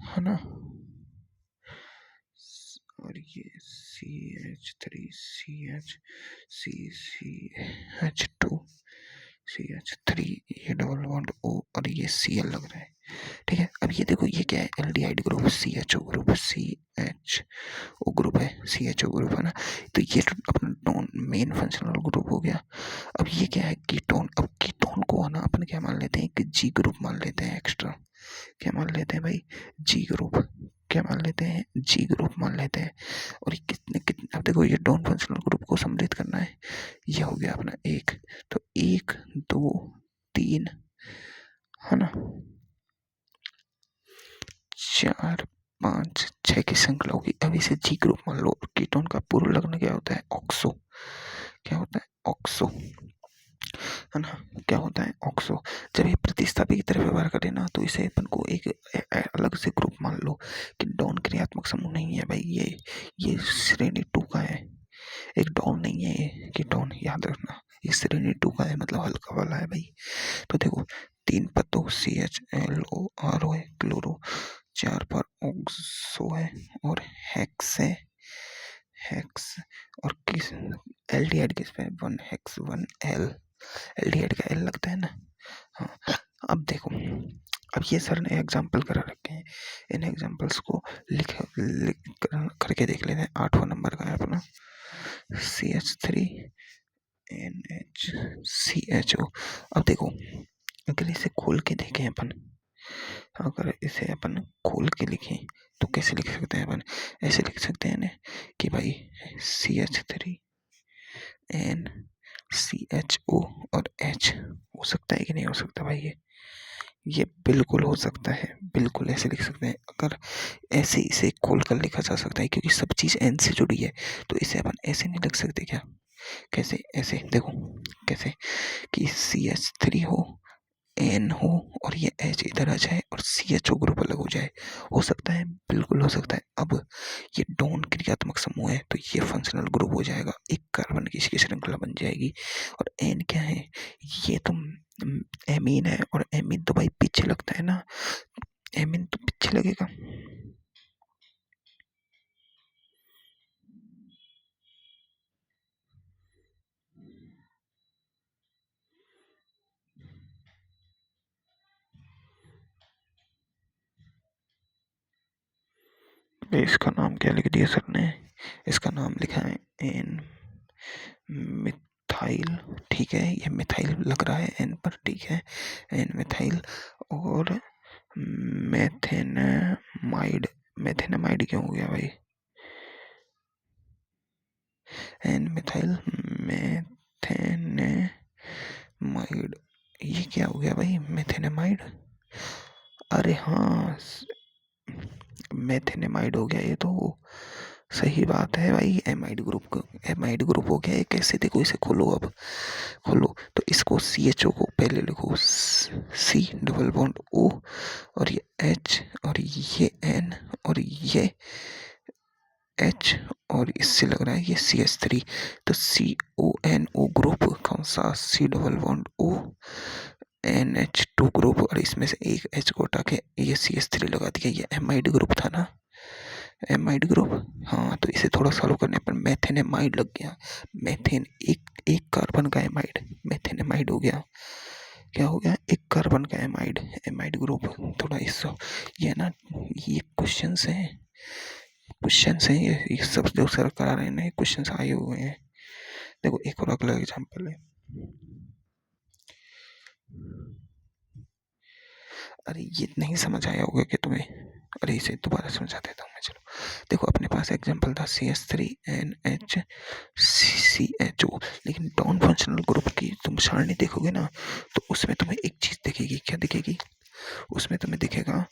है ना? और ये CH3CH, CH3, ये डबल बॉन्ड O और ये Cl लग रहा है। ठीक है, अब ये देखो ये क्या है? Aldehyde group, CHO group, CHO group है, CHO ग्रुप, है ना? तो ये तो अपना टोन मेन फंक्शनल ग्रुप हो गया। अब ये क्या है? कीटोन। अब कीटोन को है ना अपन क्या मान लेते हैं कि जी ग्रुप मान लेते हैं एक्स्ट्रा। क्या मान लेते हैं भाई? जी ग्रुप। क्या मान लेते हैं? जी ग्रुप मान लेते हैं। और ये कितने कितने, अब देखो ये डॉन फंक्शनल ग्रुप को सम्मिलित करना है। ये हो गया अपना 1, तो 1 2 3, है ना? 4 5 6 की श्रृंखला होगी। अब इसे जी ग्रुप मान लो। कीटोन का पूर्व लग्न क्या होता है? ऑक्सो। क्या होता है? ऑक्सो, है ना? क्या होता है? ऑक्सो। जब ये प्रतिस्थापी की तरह व्यवहार करे ना, तो इसे अपन को एक अलग से ग्रुप मान लो कि डॉन क्रियात्मक समूह नहीं है भाई। ये श्रेणी 2 का है, एक डॉन नहीं है ये, कि डॉन, याद रखना। ये श्रेणी 2 का है, मतलब हल्का वाला है भाई। तो देखो 3 पर तो CHLORO है, क्लोरो। 4 पर ऑक्सो है और हेक्स है, हेक्स। और किस एल्डिहाइड किस पे? 1 हेक्स 1 एल। एल्डिहाइड का एल लगता है ना? हाँ। अब देखो, अब ये सर ने एग्जाम्पल करा रखे हैं, इन एग्जाम्पल्स को लिख करके देख लेते हैं। 8वां नंबर का है अपना CH3NHCHO। अब देखो अगर इसे खोल के देखें अपन, अगर इसे अपन खोल के लिखें तो कैसे लिख सकते हैं अपन? ऐसे लिख सकते हैं ना कि भाई CH3NCHO और H। हो सकता है कि नहीं हो सकता भाई? ये बिल्कुल हो सकता है, बिल्कुल ऐसे लिख सकते हैं। अगर ऐसे इसे खोल कर लिखा जा सकता है क्योंकि सब चीज़ N से जुड़ी है, तो इसे अपन ऐसे नहीं लिख सकते क्या? कैसे? ऐसे देखो, कैसे कि CH3 हो, N हो और ये H इधर आ जाए और CHO ग्रुप अलग हो जाए। हो सकता है, बिल्कुल हो सकता है। अब ये डोन क्रियात्मक समूह है तो ये फंक्शनल ग्रुप हो जाएगा, एक कार्बन की इसकी श्रृंखला बन जाएगी। और N क्या है? ये तो एमीन है, और एमीन तो भाई पीछे लगता है ना, एमीन तो पीछे लगेगा। इसका नाम क्या लिख दिया सर ने? इसका नाम लिखा है एन मिथाइल। ठीक है, ये मिथाइल लग रहा है एन पर, ठीक है, एन मिथाइल। और मेथेनामाइड, मेथेनामाइड क्यों हो गया भाई? एन मिथाइल मेथेनेमाइड, ये क्या हो गया भाई? मेथेनेमाइड, अरे हाँ, मेथेनेमाइड हो गया ये तो। सही बात है भाई, एमाइड ग्रुप को, एमाइड ग्रुप हो गया ये। कैसे? देखो इसे खोलो, अब खोलो तो इसको CHO को पहले लिखो, C डबल बॉन्ड O, और ये H, और ये N, और ये H, और इससे लग रहा है ये CH3। तो CONO ग्रुप, कौन सा? C double bond O NH2 group, और इसमें से एक H को हटा के ये CH3 लगा दिया। ये एमाइड ग्रुप था ना, एमाइड ग्रुप। हाँ, तो इसे थोड़ा सॉल्व करने पर मेथेनेमाइड लग गया। मेथेन, एक एक कार्बन का एमाइड, मेथेनेमाइड हो गया। क्या हो गया? एक कार्बन का एमाइड, एमाइड ग्रुप। थोड़ा इस, ये ना, ये क्वेश्चंस हैं, क्वेश्चंस हैं ये सब जो सर करा रहे हैं ना, क्वेश्चंस आए हुए हैं। देखो एक और अगला एग्जांपल है। अरे ये नहीं समझ आया होगा कि तुम्हें? अरे इसे दोबारा समझा देता हूँ मैं, चलो। देखो अपने पास एग्जांपल था CH3NH, लेकिन डॉन फंक्शनल ग्रुप की तुम सारणी देखोगे ना, तो उसमें तुम्हें एक चीज दिखेगी। क्या दिखेगी? उसमें तुम्हें दिखेगा,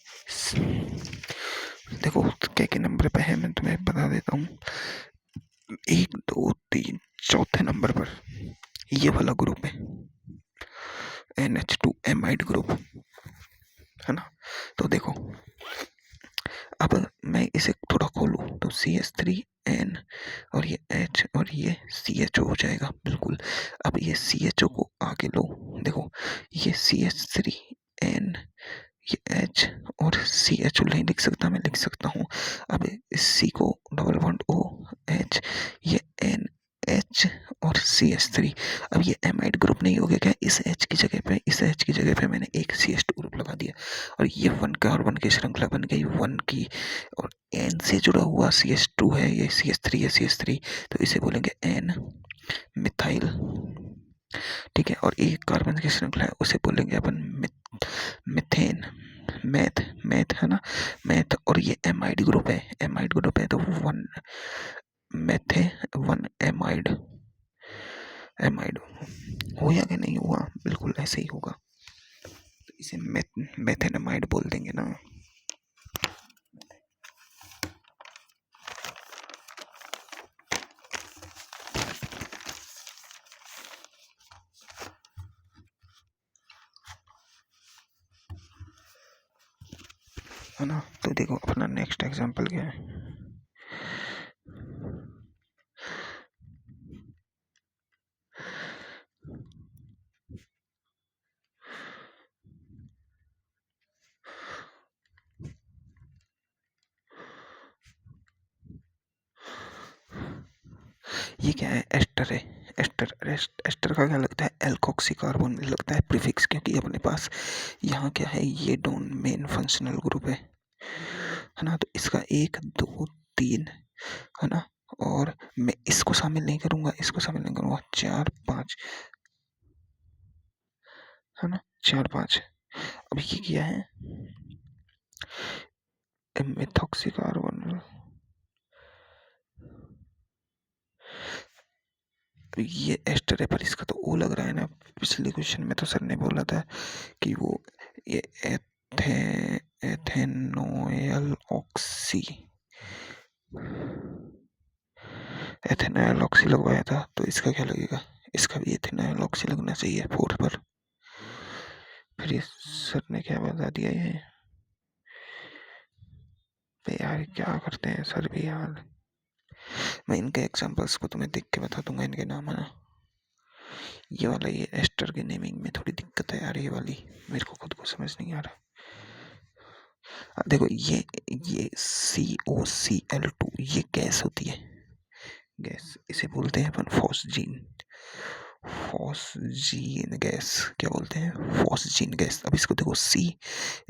देखो क्या क्या नंबर पे है, मैं तुम्हें बता देता हूँ। 1 2 3 चौथे नंबर पर ये वाला ग्रुप है, NH2 एमाइड ग्रुप, है ना? तो देखो, अब मैं इसे थोड़ा खोलूं तो CH3N और ये H और ये CHO हो जाएगा, बिल्कुल। अब ये CHO को आगे लो, देखो ये CH3N, ये H और CHO नहीं लिख सकता, मैं लिख सकता हूँ। अब इस C को डबल बॉन्ड O H, ये N H और CH3। अब ये एमाइड ग्रुप नहीं हो गया क्या? इस H की जगह पे, इस H की जगह पे मैंने एक CH2 ग्रुप लगा दिया, और ये 1 कार्बन की श्रृंखला बन गई, 1 की। और N से जुड़ा हुआ CH2 है, ये CH3 है, CH3, तो इसे बोलेंगे N मिथाइल, ठीक है। और एक कार्बन की श्रृंखला है, उसे बोलेंगे अपन मिथेन, मैथ, मैथ है ना, मैथ। और ये एमाइड ग्रुप है, एमाइड ग्रुप है, तो 1 मेथे 1 एमाइड, एमाइड हो या कि नहीं हुआ? बिल्कुल ऐसे ही होगा, तो इसे मेथेनामाइड बोल देंगे ना। है ना? तो देखो अपना नेक्स्ट एग्जांपल क्या है। ये क्या है? एस्टर है, एस्टर। एस्टर का क्या लगता है? एल्कोक्सी कार्बन लगता है प्रीफिक्स, क्योंकि अपने पास यहाँ क्या है, ये डोन मेन फंक्शनल ग्रुप है ना? तो इसका 1 2 3, है ना? और मैं इसको शामिल नहीं करूंगा, इसको शामिल नहीं करूंगा, 4 5, है ना? 4 5, अभी ये किया है मेथॉक्सी कार्बन। ये एस्टर है पर इसका तो ओ लग रहा है ना। पिछले क्वेश्चन में तो सर ने बोला था कि वो ये एथेनोयल ऑक्सी एथेनॉल ऑक्सी लगवाया था, तो इसका क्या लगेगा? इसका भी एथेनॉल ऑक्सी लगना चाहिए 4 पर। फिर ये सर ने क्या बता दिया ये? यार क्या करते हैं सर भी यार। मैं इनके एग्जांपल्स को तुम्हें देख के बता दूंगा, इनके नाम है ना। ये वाला ये एस्टर के नेमिंग में थोड़ी दिक्कत है यार, ये वाली मेरे को खुद को समझ नहीं आ रहा। देखो ये COCl2 ये गैस होती है, गैस इसे बोलते हैं अपन फॉस्जीन। फॉस्जीन गैस क्या बोलते हैं? Phosgene gas. अब इसको देखो C,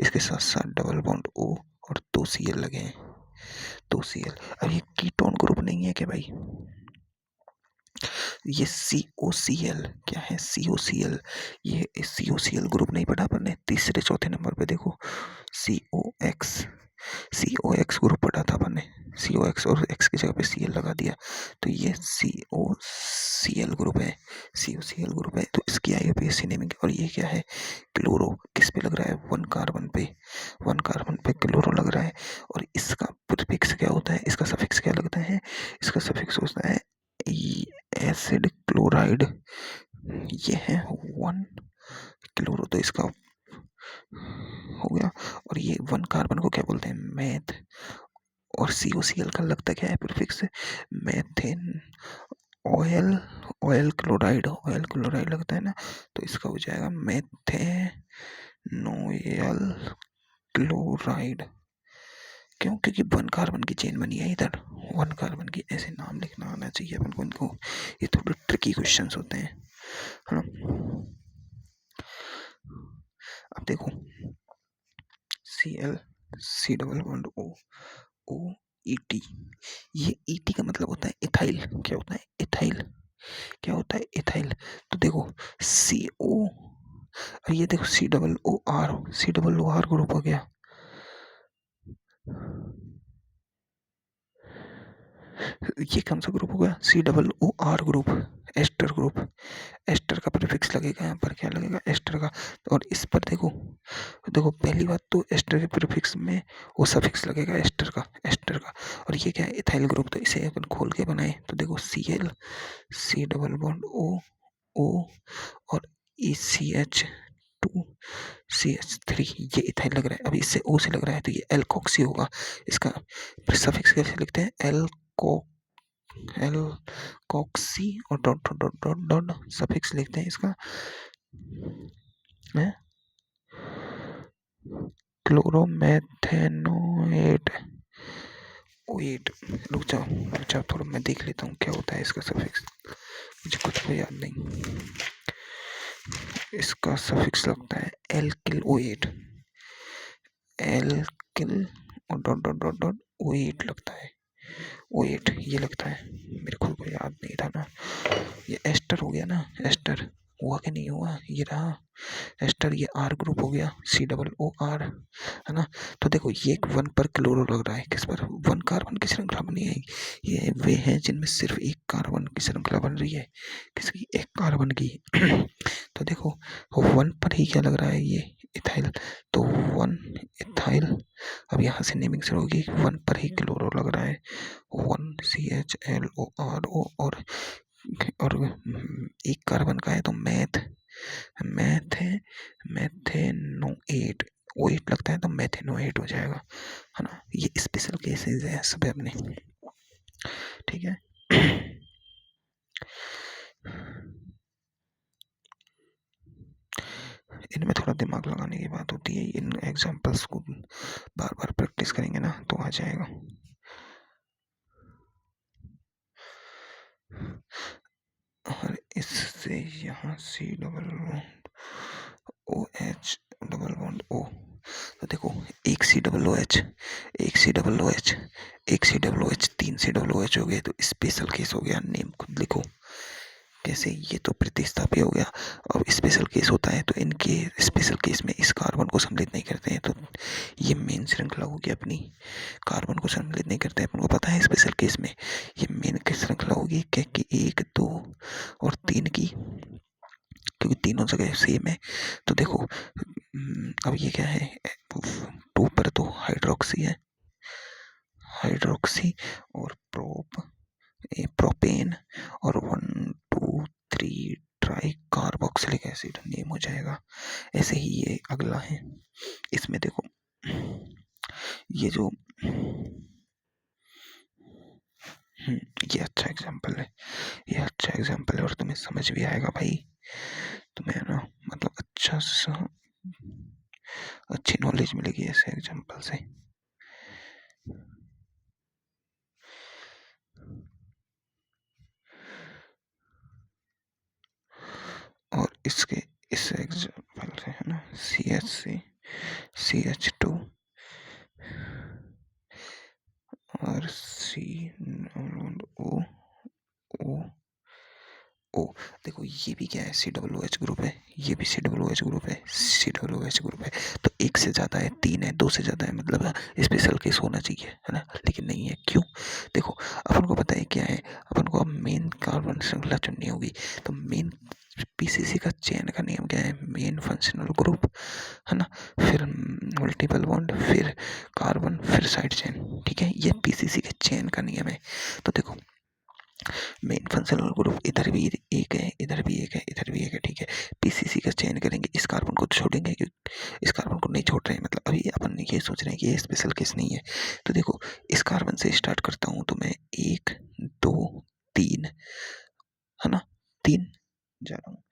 इसके साथ साथ डबल बॉन्ड O और 2 Cl लगे हैं, 2 Cl। अब ये कीटोन ग्रुप नहीं है क्या भाई? ये COCl क्या है? COCl, ये COCl ग्रुप नहीं पढ़ा अपन ने? तीसरे चौथे नंबर पे देखो COX ग्रुप पढ़ा था अपन ने। COX और X की जगह पे Cl लगा दिया, तो ये COCl ग्रुप है। COCl ग्रुप है तो इसकी IUPAC नेमिंग। और ये क्या है? क्लोरो। किस पे लग रहा है? 1 कार्बन पे, 1 कार्बन पे क्लोरो लग रहा है। और इसका प्रीफिक्स क्या होता है? इसका सफिक्स क्या लगता है? इसका सफिक्स होता है एसिड क्लोराइड। ये है 1 क्लोरो, तो इसका हो गया। और ये 1 कार्बन को क्या बोलते हैं? मैथ। और COCl का लगता क्या है prefix? Methane oil, oil chloride लगता है ना, तो इसका हो जाएगा मैथेनोयल क्लोराइड। क्यों? क्योंकि 1 कार्बन की चेन बनी है इधर, 1 कार्बन की। ऐसे नाम लिखना आना चाहिए अपन को इनको। ये थोड़े ट्रिकी क्वेश्चंस होते हैं, है ना। अब देखो Cl, C double bond O ET। ये ET का मतलब होता है इथाइल। क्या होता है? इथाइल। क्या होता है? इथाइल। तो देखो CO, और ये देखो C OOR ग्रुप हो गया। ये कौन सा ग्रुप हो गया? COOR group, ester group. Ester का प्रीफिक्स लगेगा यहाँ पर, क्या लगेगा? एस्टर का। और इस पर देखो पहली बात तो एस्टर के प्रीफिक्स में वो सफिक्स लगेगा एस्टर का। और ये क्या है? Ethyl group. तो इसे अपन खोल के बनाए तो देखो Cl, C double bond O और ECH2 CH3, ये इथाइल लग रहा है। अभी इससे O से लग रहा है तो ये एल्कोक्सी होगा। इसका सफिक्स कैसे लिखते हैं? एल्कोक्सी और dot dot dot dot suffix लिखते हैं इसका क्लोरोमेथेनोएट ओएट। रुक जाओ थोड़ा मैं देख लेता हूँ क्या होता है इसका सफिक्स, मुझे कुछ भी याद नहीं। इसका सफिक्स लगता है एल्किल ओएट, एल्किल और डॉट डॉट डॉट डॉट ओएट लगता है। ओएट ये लगता है, मेरे खुद को याद नहीं था ना। ये एस्टर हो गया ना, एस्टर हुआ कि नहीं हुआ? ये रहा एस्टर, ये R ग्रुप हो गया, COOR, है ना। तो देखो ये 1 पर क्लोरो लग रहा है, किस पर? 1 कार्बन की श्रृंखला बनी है। ये वे हैं जिनमें सिर्फ 1 कार्बन की श्रृंखला बन रही है। किसकी? 1 कार्बन की। तो देखो 1 पर ही क्या लग रहा है? ये इथाइल, तो 1 इथाइल। अब यहाँ से नेमिंग शुरू होगी, 1 पर ही क्लोरो लग रहा है, 1 CHLORO। और 1 कार्बन का है तो मैथ है, मैथेनोएट। ओएट लगता है तो मैथेनोएट हो जाएगा, है ना। ये स्पेशल केसेस है सब अपने, ठीक है। इनमें थोड़ा दिमाग लगाने की बात होती है। इन एग्जांपल्स को बार बार प्रैक्टिस करेंगे ना तो आ जाएगा। और इससे यहाँ C double bond OH double bond O। तो देखो एक COOH, एक COOH, एक COOH, 3 COOH हो गए, तो स्पेशल केस हो गया। नेम खुद लिखो, कैसे, ये तो प्रतिस्थापी हो गया। अब स्पेशल केस होता है तो इनके स्पेशल केस में इस कार्बन को सम्मिलित नहीं करते हैं, तो ये मेन श्रृंखला होगी अपनी, कार्बन को सम्मिलित नहीं करते हैं। अपन को पता है स्पेशल केस में ये मेन की श्रृंखला होगी क्या कि 1, 2 और 3 की, क्योंकि तीनों जगह सेम है। तो देखो अब ये क्या है, 2 पर तो हाइड्रोक्सी है, हाइड्रोक्सी और प्रोपेन, और 1, 2, 3 ट्राई कार्बोक्सिलिक एसिड नेम हो जाएगा। ऐसे ही ये अगला है, इसमें देखो ये जो ये अच्छा एग्जाम्पल है, ये अच्छा एग्जाम्पल है और तुम्हें समझ भी आएगा भाई, तुम्हें ना मतलब अच्छा सा अच्छी नॉलेज मिलेगी ऐसे एग्जाम्पल से। और इसके इस एग्जाम्पल से है ना, CH CH2 और COO ओ, देखो ये भी क्या है, COOH ग्रुप है, ये भी COOH ग्रुप है, COOH ग्रुप है। तो एक से ज़्यादा है, 3 है, 2 से ज़्यादा है, मतलब स्पेशल केस होना चाहिए, है ना, लेकिन नहीं है। क्यों? देखो अपन को पता है क्या है, अपन को अब मेन कार्बन श्रृंखला चुननी होगी। तो मेन PCC का चेन का नियम क्या है, मेन फंक्शनल ग्रुप, है ना, फिर मल्टीपल बॉन्ड, फिर कार्बन, फिर साइड चेन। ठीक है, ये PCC के चेन का नियम है। तो देखो मेन फंक्शनल ग्रुप इधर भी एक है, इधर भी एक है, इधर भी एक है। ठीक है, PCC का चयन करेंगे, इस कार्बन को छोड़ेंगे, इस कार्बन को नहीं छोड़ रहे हैं, मतलब अभी अपन ये सोच रहे हैं कि ये स्पेशल केस नहीं है। तो देखो इस कार्बन से स्टार्ट करता हूँ, तो मैं 1, 2, 3, है ना, 3 जा रहा हूँ,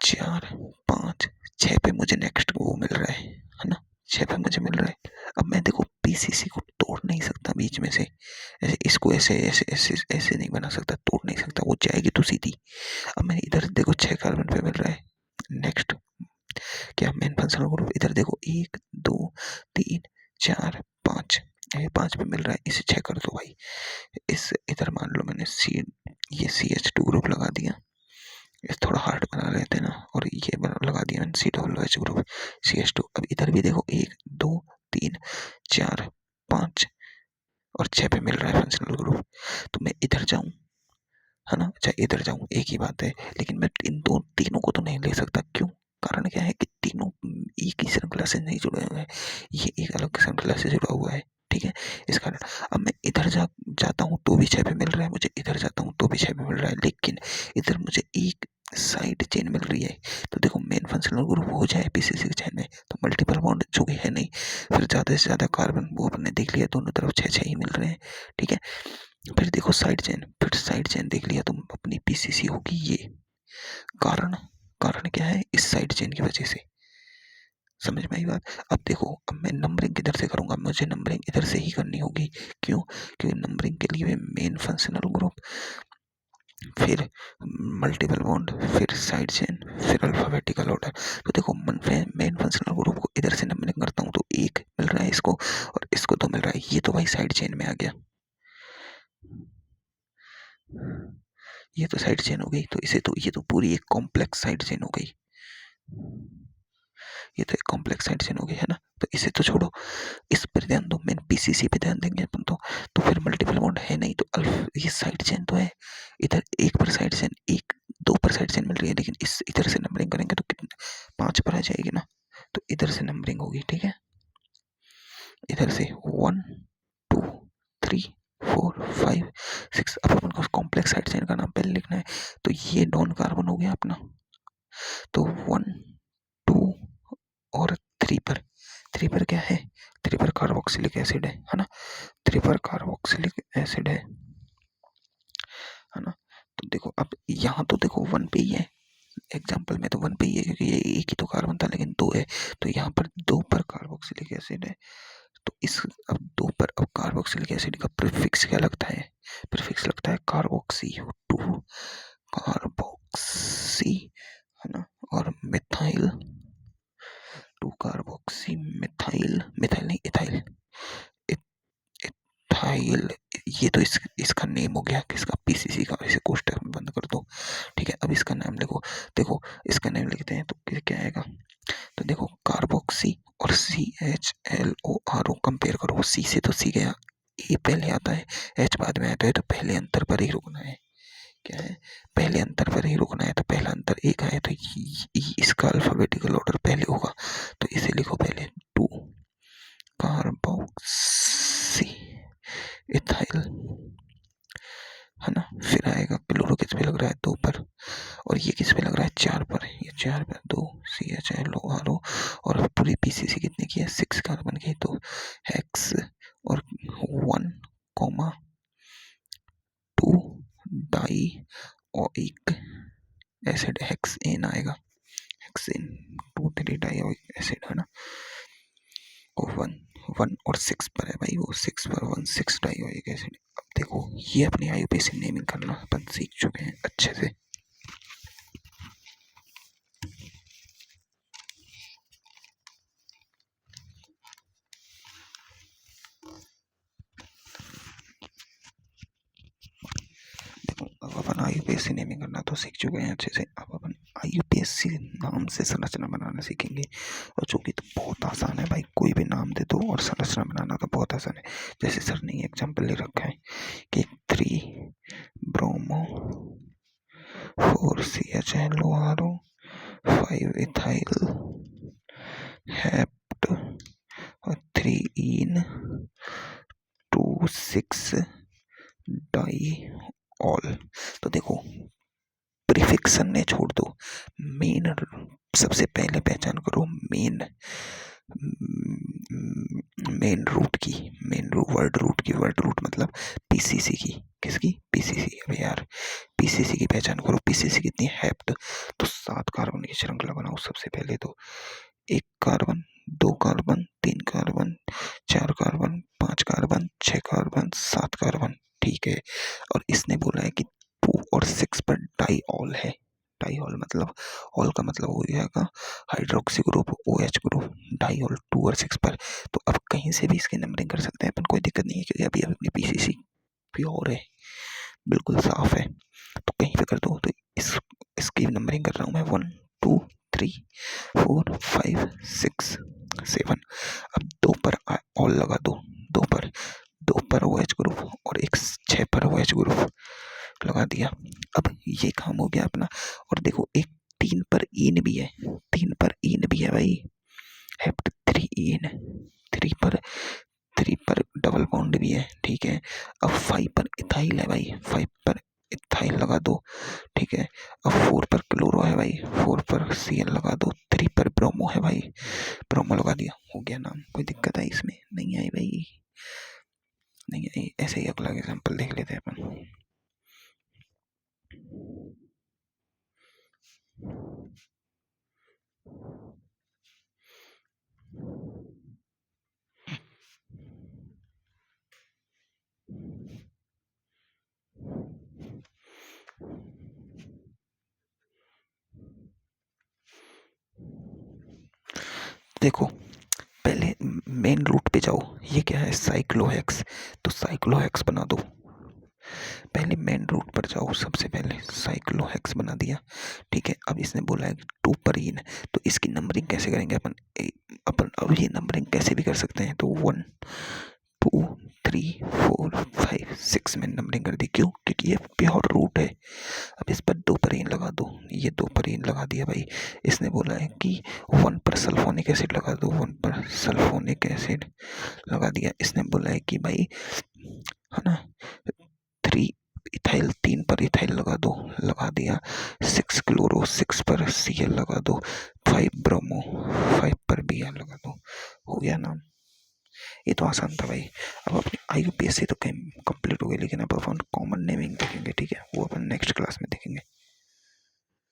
4, 5, 6 पे मुझे नेक्स्ट वो मिल रहा है ना, 6 पे मुझे मिल रहा है। अब मैं देखो PCC को तोड़ नहीं सकता बीच में से, ऐसे इसको ऐसे ऐसे ऐसे ऐसे नहीं बना सकता, तोड़ नहीं सकता, वो जाएगी तो सीधी। अब मैं इधर देखो 6 कार्बन पे मिल रहा है, नेक्स्ट क्या मेन फंक्शनल ग्रुप, इधर देखो 1, 2, 3, 4, 5, ये 5 पे मिल रहा है, इसे 6 कर दो भाई। इस इधर मान लो मैंने ये CH2 ग्रुप लगा दिया, इस थोड़ा हार्ड बना रहे थे ना, और ये लगा दिया मैंने COOH ग्रुप, CH2। अब इधर भी देखो 1, 2, 3, 4, 5 और 6 पे मिल रहा है फंक्शनल ग्रुप। तो मैं इधर जाऊं, है ना, चाहे इधर जाऊं, एक ही बात है, लेकिन मैं इन तीनों को तो नहीं ले सकता। क्यों? कारण क्या है कि तीनों एक ही श्रृंखला से नहीं जुड़े हुए हैं, ये एक अलग श्रृंखला से जुड़ा हुआ है। ठीक है, इस कारण अब मैं इधर जाता हूँ तो भी 6 पे मिल रहा है मुझे, इधर जाता हूँ तो भी 6 पे मिल रहा है, लेकिन इधर मुझे एक साइड चेन मिल रही है। तो देखो मेन फंक्शनल ग्रुप हो जाए PCC के चेन में, तो मल्टीपल बॉन्ड जो भी है नहीं, फिर ज़्यादा से ज़्यादा कार्बन वो अपने देख लिया, दोनों तरफ 6 ही मिल रहे हैं। ठीक है, फिर देखो साइड चेन, फिर साइड चेन देख लिया तुम, अपनी PCC होगी ये। कारण कारण क्या है, इस साइड चेन की वजह से, समझ में आई बात। अब देखो अब मैं नंबरिंग किधर से करूंगा, मुझे नंबरिंग इधर से ही करनी होगी। क्यों? क्योंकि नंबरिंग के लिए मेन फंक्शनल ग्रुप, फिर मल्टीपल बॉन्ड, फिर साइड चेन, फिर अल्फाबेटिकल ऑर्डर। तो देखो मेन फंक्शनल ग्रुप को इधर से नंबरिंग करता हूँ तो 1 मिल रहा है इसको, और इसको 2 मिल रहा है, ये तो भाई साइड चेन में आ गया, ये तो साइड चेन हो गई। तो इसे तो ये तो पूरी एक कॉम्प्लेक्स साइड चेन हो गई, ये तो एक कॉम्प्लेक्स साइड चेन हो गई, है ना। तो इसे तो छोड़ो, इस पर ध्यान दो, मेन PCC पे ध्यान देंगे अपन तो फिर मल्टीपल बॉन्ड है नहीं, तो ये साइड चेन तो है। इधर 1 पर साइड चेन, 1, 2 पर साइड चेन मिल रही है, लेकिन इस इधर से नंबरिंग करेंगे तो कितने, 5 पर आ जाएगी ना, तो इधर से नंबरिंग होगी। ठीक है, इधर से 1, 2, 3, 4, 5, 6। अब अपन को कॉम्प्लेक्स साइड चेन का नाम पहले लिखना है, तो ये नॉन कार्बन हो गया अपना। तो 1, 2 और 3 पर, 3 पर क्या है, 3 पर कार्बोक्सिलिक एसिड है ना, 3 पर कार्बोक्सिलिक एसिड है ना। तो देखो अब यहाँ तो देखो 1 पे ही है, एग्जाम्पल में तो 1 पे ही है, क्योंकि ये एक ही तो कार्बन था, लेकिन 2 है, तो यहाँ पर 2 पर कार्बोक्सिलिक एसिड है। तो इस अब 2 पर अब कार्बोक्सिलिक एसिड का प्रीफिक्स क्या लगता है, प्रीफिक्स लगता है कार्बोक्सी, 2 कार्बोक्सी, है ना, और मिथाइल, 2 कार्बोक्सी मिथाइल, मिथाइल नहीं इथाइल, इथाइल। ये तो इसका नेम हो गया, किसका, PCC का। इसे कोष्टक में बंद कर दो, ए पहले आता है, एच बाद में आता है, तो पहले अंतर पर ही रुकना है। क्या है, पहले अंतर पर ही रुकना है। तो पहला अंतर एक आया तो इसका अल्फाबेटिकल ऑर्डर पहले होगा, तो इसे लिखो पहले 2 कार्बोक्सी इथाइल, है ना। फिर आएगा क्लोरो, किस पे लग रहा है 2 पर, और ये किस पे लग रहा है 4 पर, ये 4 पर 2 CHLO और पूरी पीसीसी कितने की है 6 कार्बन की, तो हेक्स और 1,2 डाई ओइक एसिड हेक्सेन आएगा, हेक्सेन 2,3 डाई ओइक एसिड, है ना। और 1 और 6 पर है भाई, वो 6 पर 1,6 डाई ओइक एसिड। अब देखो ये अपनी आईयूपीएसी नेमिंग करना अपन सीख चुके हैं अच्छे से। अब अपन आईयूपीएसी नेमिंग करना तो सीख चुके हैं अच्छे से। अब अपन आईयूपीएसी नाम से संरचना बनाना सीखेंगे, और जो कि तो बहुत आसान है भाई, कोई भी नाम दे दो और संरचना बनाना तो बहुत आसान है। जैसे सर ने एग्जाम्पल ले रखा है कि 3 ब्रोमो 4 CHLORO 5 इथाइल हेप्ट और 3 इन 2 6 डाई ऑल। तो देखो प्रीफिक्सन ने छोड़ दो, मेन सबसे पहले पहचान करो मेन रूट की, वर्ड रूट मतलब पीसीसी की, किसकी पीसीसी। अब यार पीसीसी की पहचान करो, पीसीसी कितनी है हेप्ट, तो 7 कार्बन की श्रृंखला बनाओ सबसे पहले। तो 1 carbon 2 carbon 3 carbon 4 carbon 5 carbon 6 carbon 7 carbon, ठीक है। और इसने बोला है कि 2 और 6 पर डाईऑल है। डाईऑल मतलब ऑल का मतलब हो जाएगा hydroxy group OH group, diol 2 और 6 पर। तो अब कहीं से भी इसकी नंबरिंग कर सकते हैं अपन, कोई दिक्कत नहीं है, क्योंकि अभी अपनी पीसीसी प्योर है, बिल्कुल साफ है, तो कहीं पे कर दो। तो इसकी नंबरिंग कर रहा हूँ मैं 1 2 3 4 5 6 7। अब 2 पर ऑल लगा दो, 2 पर OH ग्रुप और एक 6 पर OH ग्रुप लगा दिया। अब ये काम हो गया अपना। और देखो एक 3 पर इन भी है, 3 पर इन भी है भाई, हेप्ट 3 इन, 3 पर डबल बॉन्ड भी है, ठीक है। अब 5 पर इथाइल है भाई, 5 पर इथाइल लगा दो, ठीक है। अब 4 पर क्लोरो है भाई, 4 पर Cl लगा दो। 3 पर ब्रोमो है भाई, ब्रोमो लगा दिया, हो गया नाम। कोई दिक्कत है इसमें? नहीं आई भाई, नहीं आई। ऐसे ही अगला एग्जांपल देख लेते हैं अपन। देखो पहले मेन रूट पे जाओ, ये क्या है साइक्लोहेक्स, तो साइक्लोहेक्स बना दो। पहले मेन रूट पर जाओ, सबसे पहले साइक्लोहेक्स बना दिया, ठीक है। अब इसने बोला है 2 पर इन, तो इसकी नंबरिंग कैसे करेंगे अपन अब ये नंबरिंग कैसे भी कर सकते हैं। तो 1 2 3 4 5 6 में नंबरिंग कर दी, क्यों? क्योंकि ये प्योर रूट है। अब इस पर 2 पर इन लगा दो, ये 2 पर इन लगा दिया भाई। इसने बोला है कि 1 पर सल्फोनिक एसिड लगा दो, 1 पर सल्फोनिक एसिड लगा दिया। इसने बोला है कि भाई, है ना, 3 इथाइल, 3 पर इथाइल लगा दो, लगा दिया। 6 क्लोरो, 6 पर Cl लगा दो। 5 ब्रोमो, 5 पर Br लगा दो, हो गया नाम। ये तो आसान था भाई। अब अपनी आईयूपीएसी तो कंप्लीट हो गई, लेकिन अब अपन कॉमन नेमिंग देखेंगे, ठीक है, वो अपन नेक्स्ट क्लास में देखेंगे।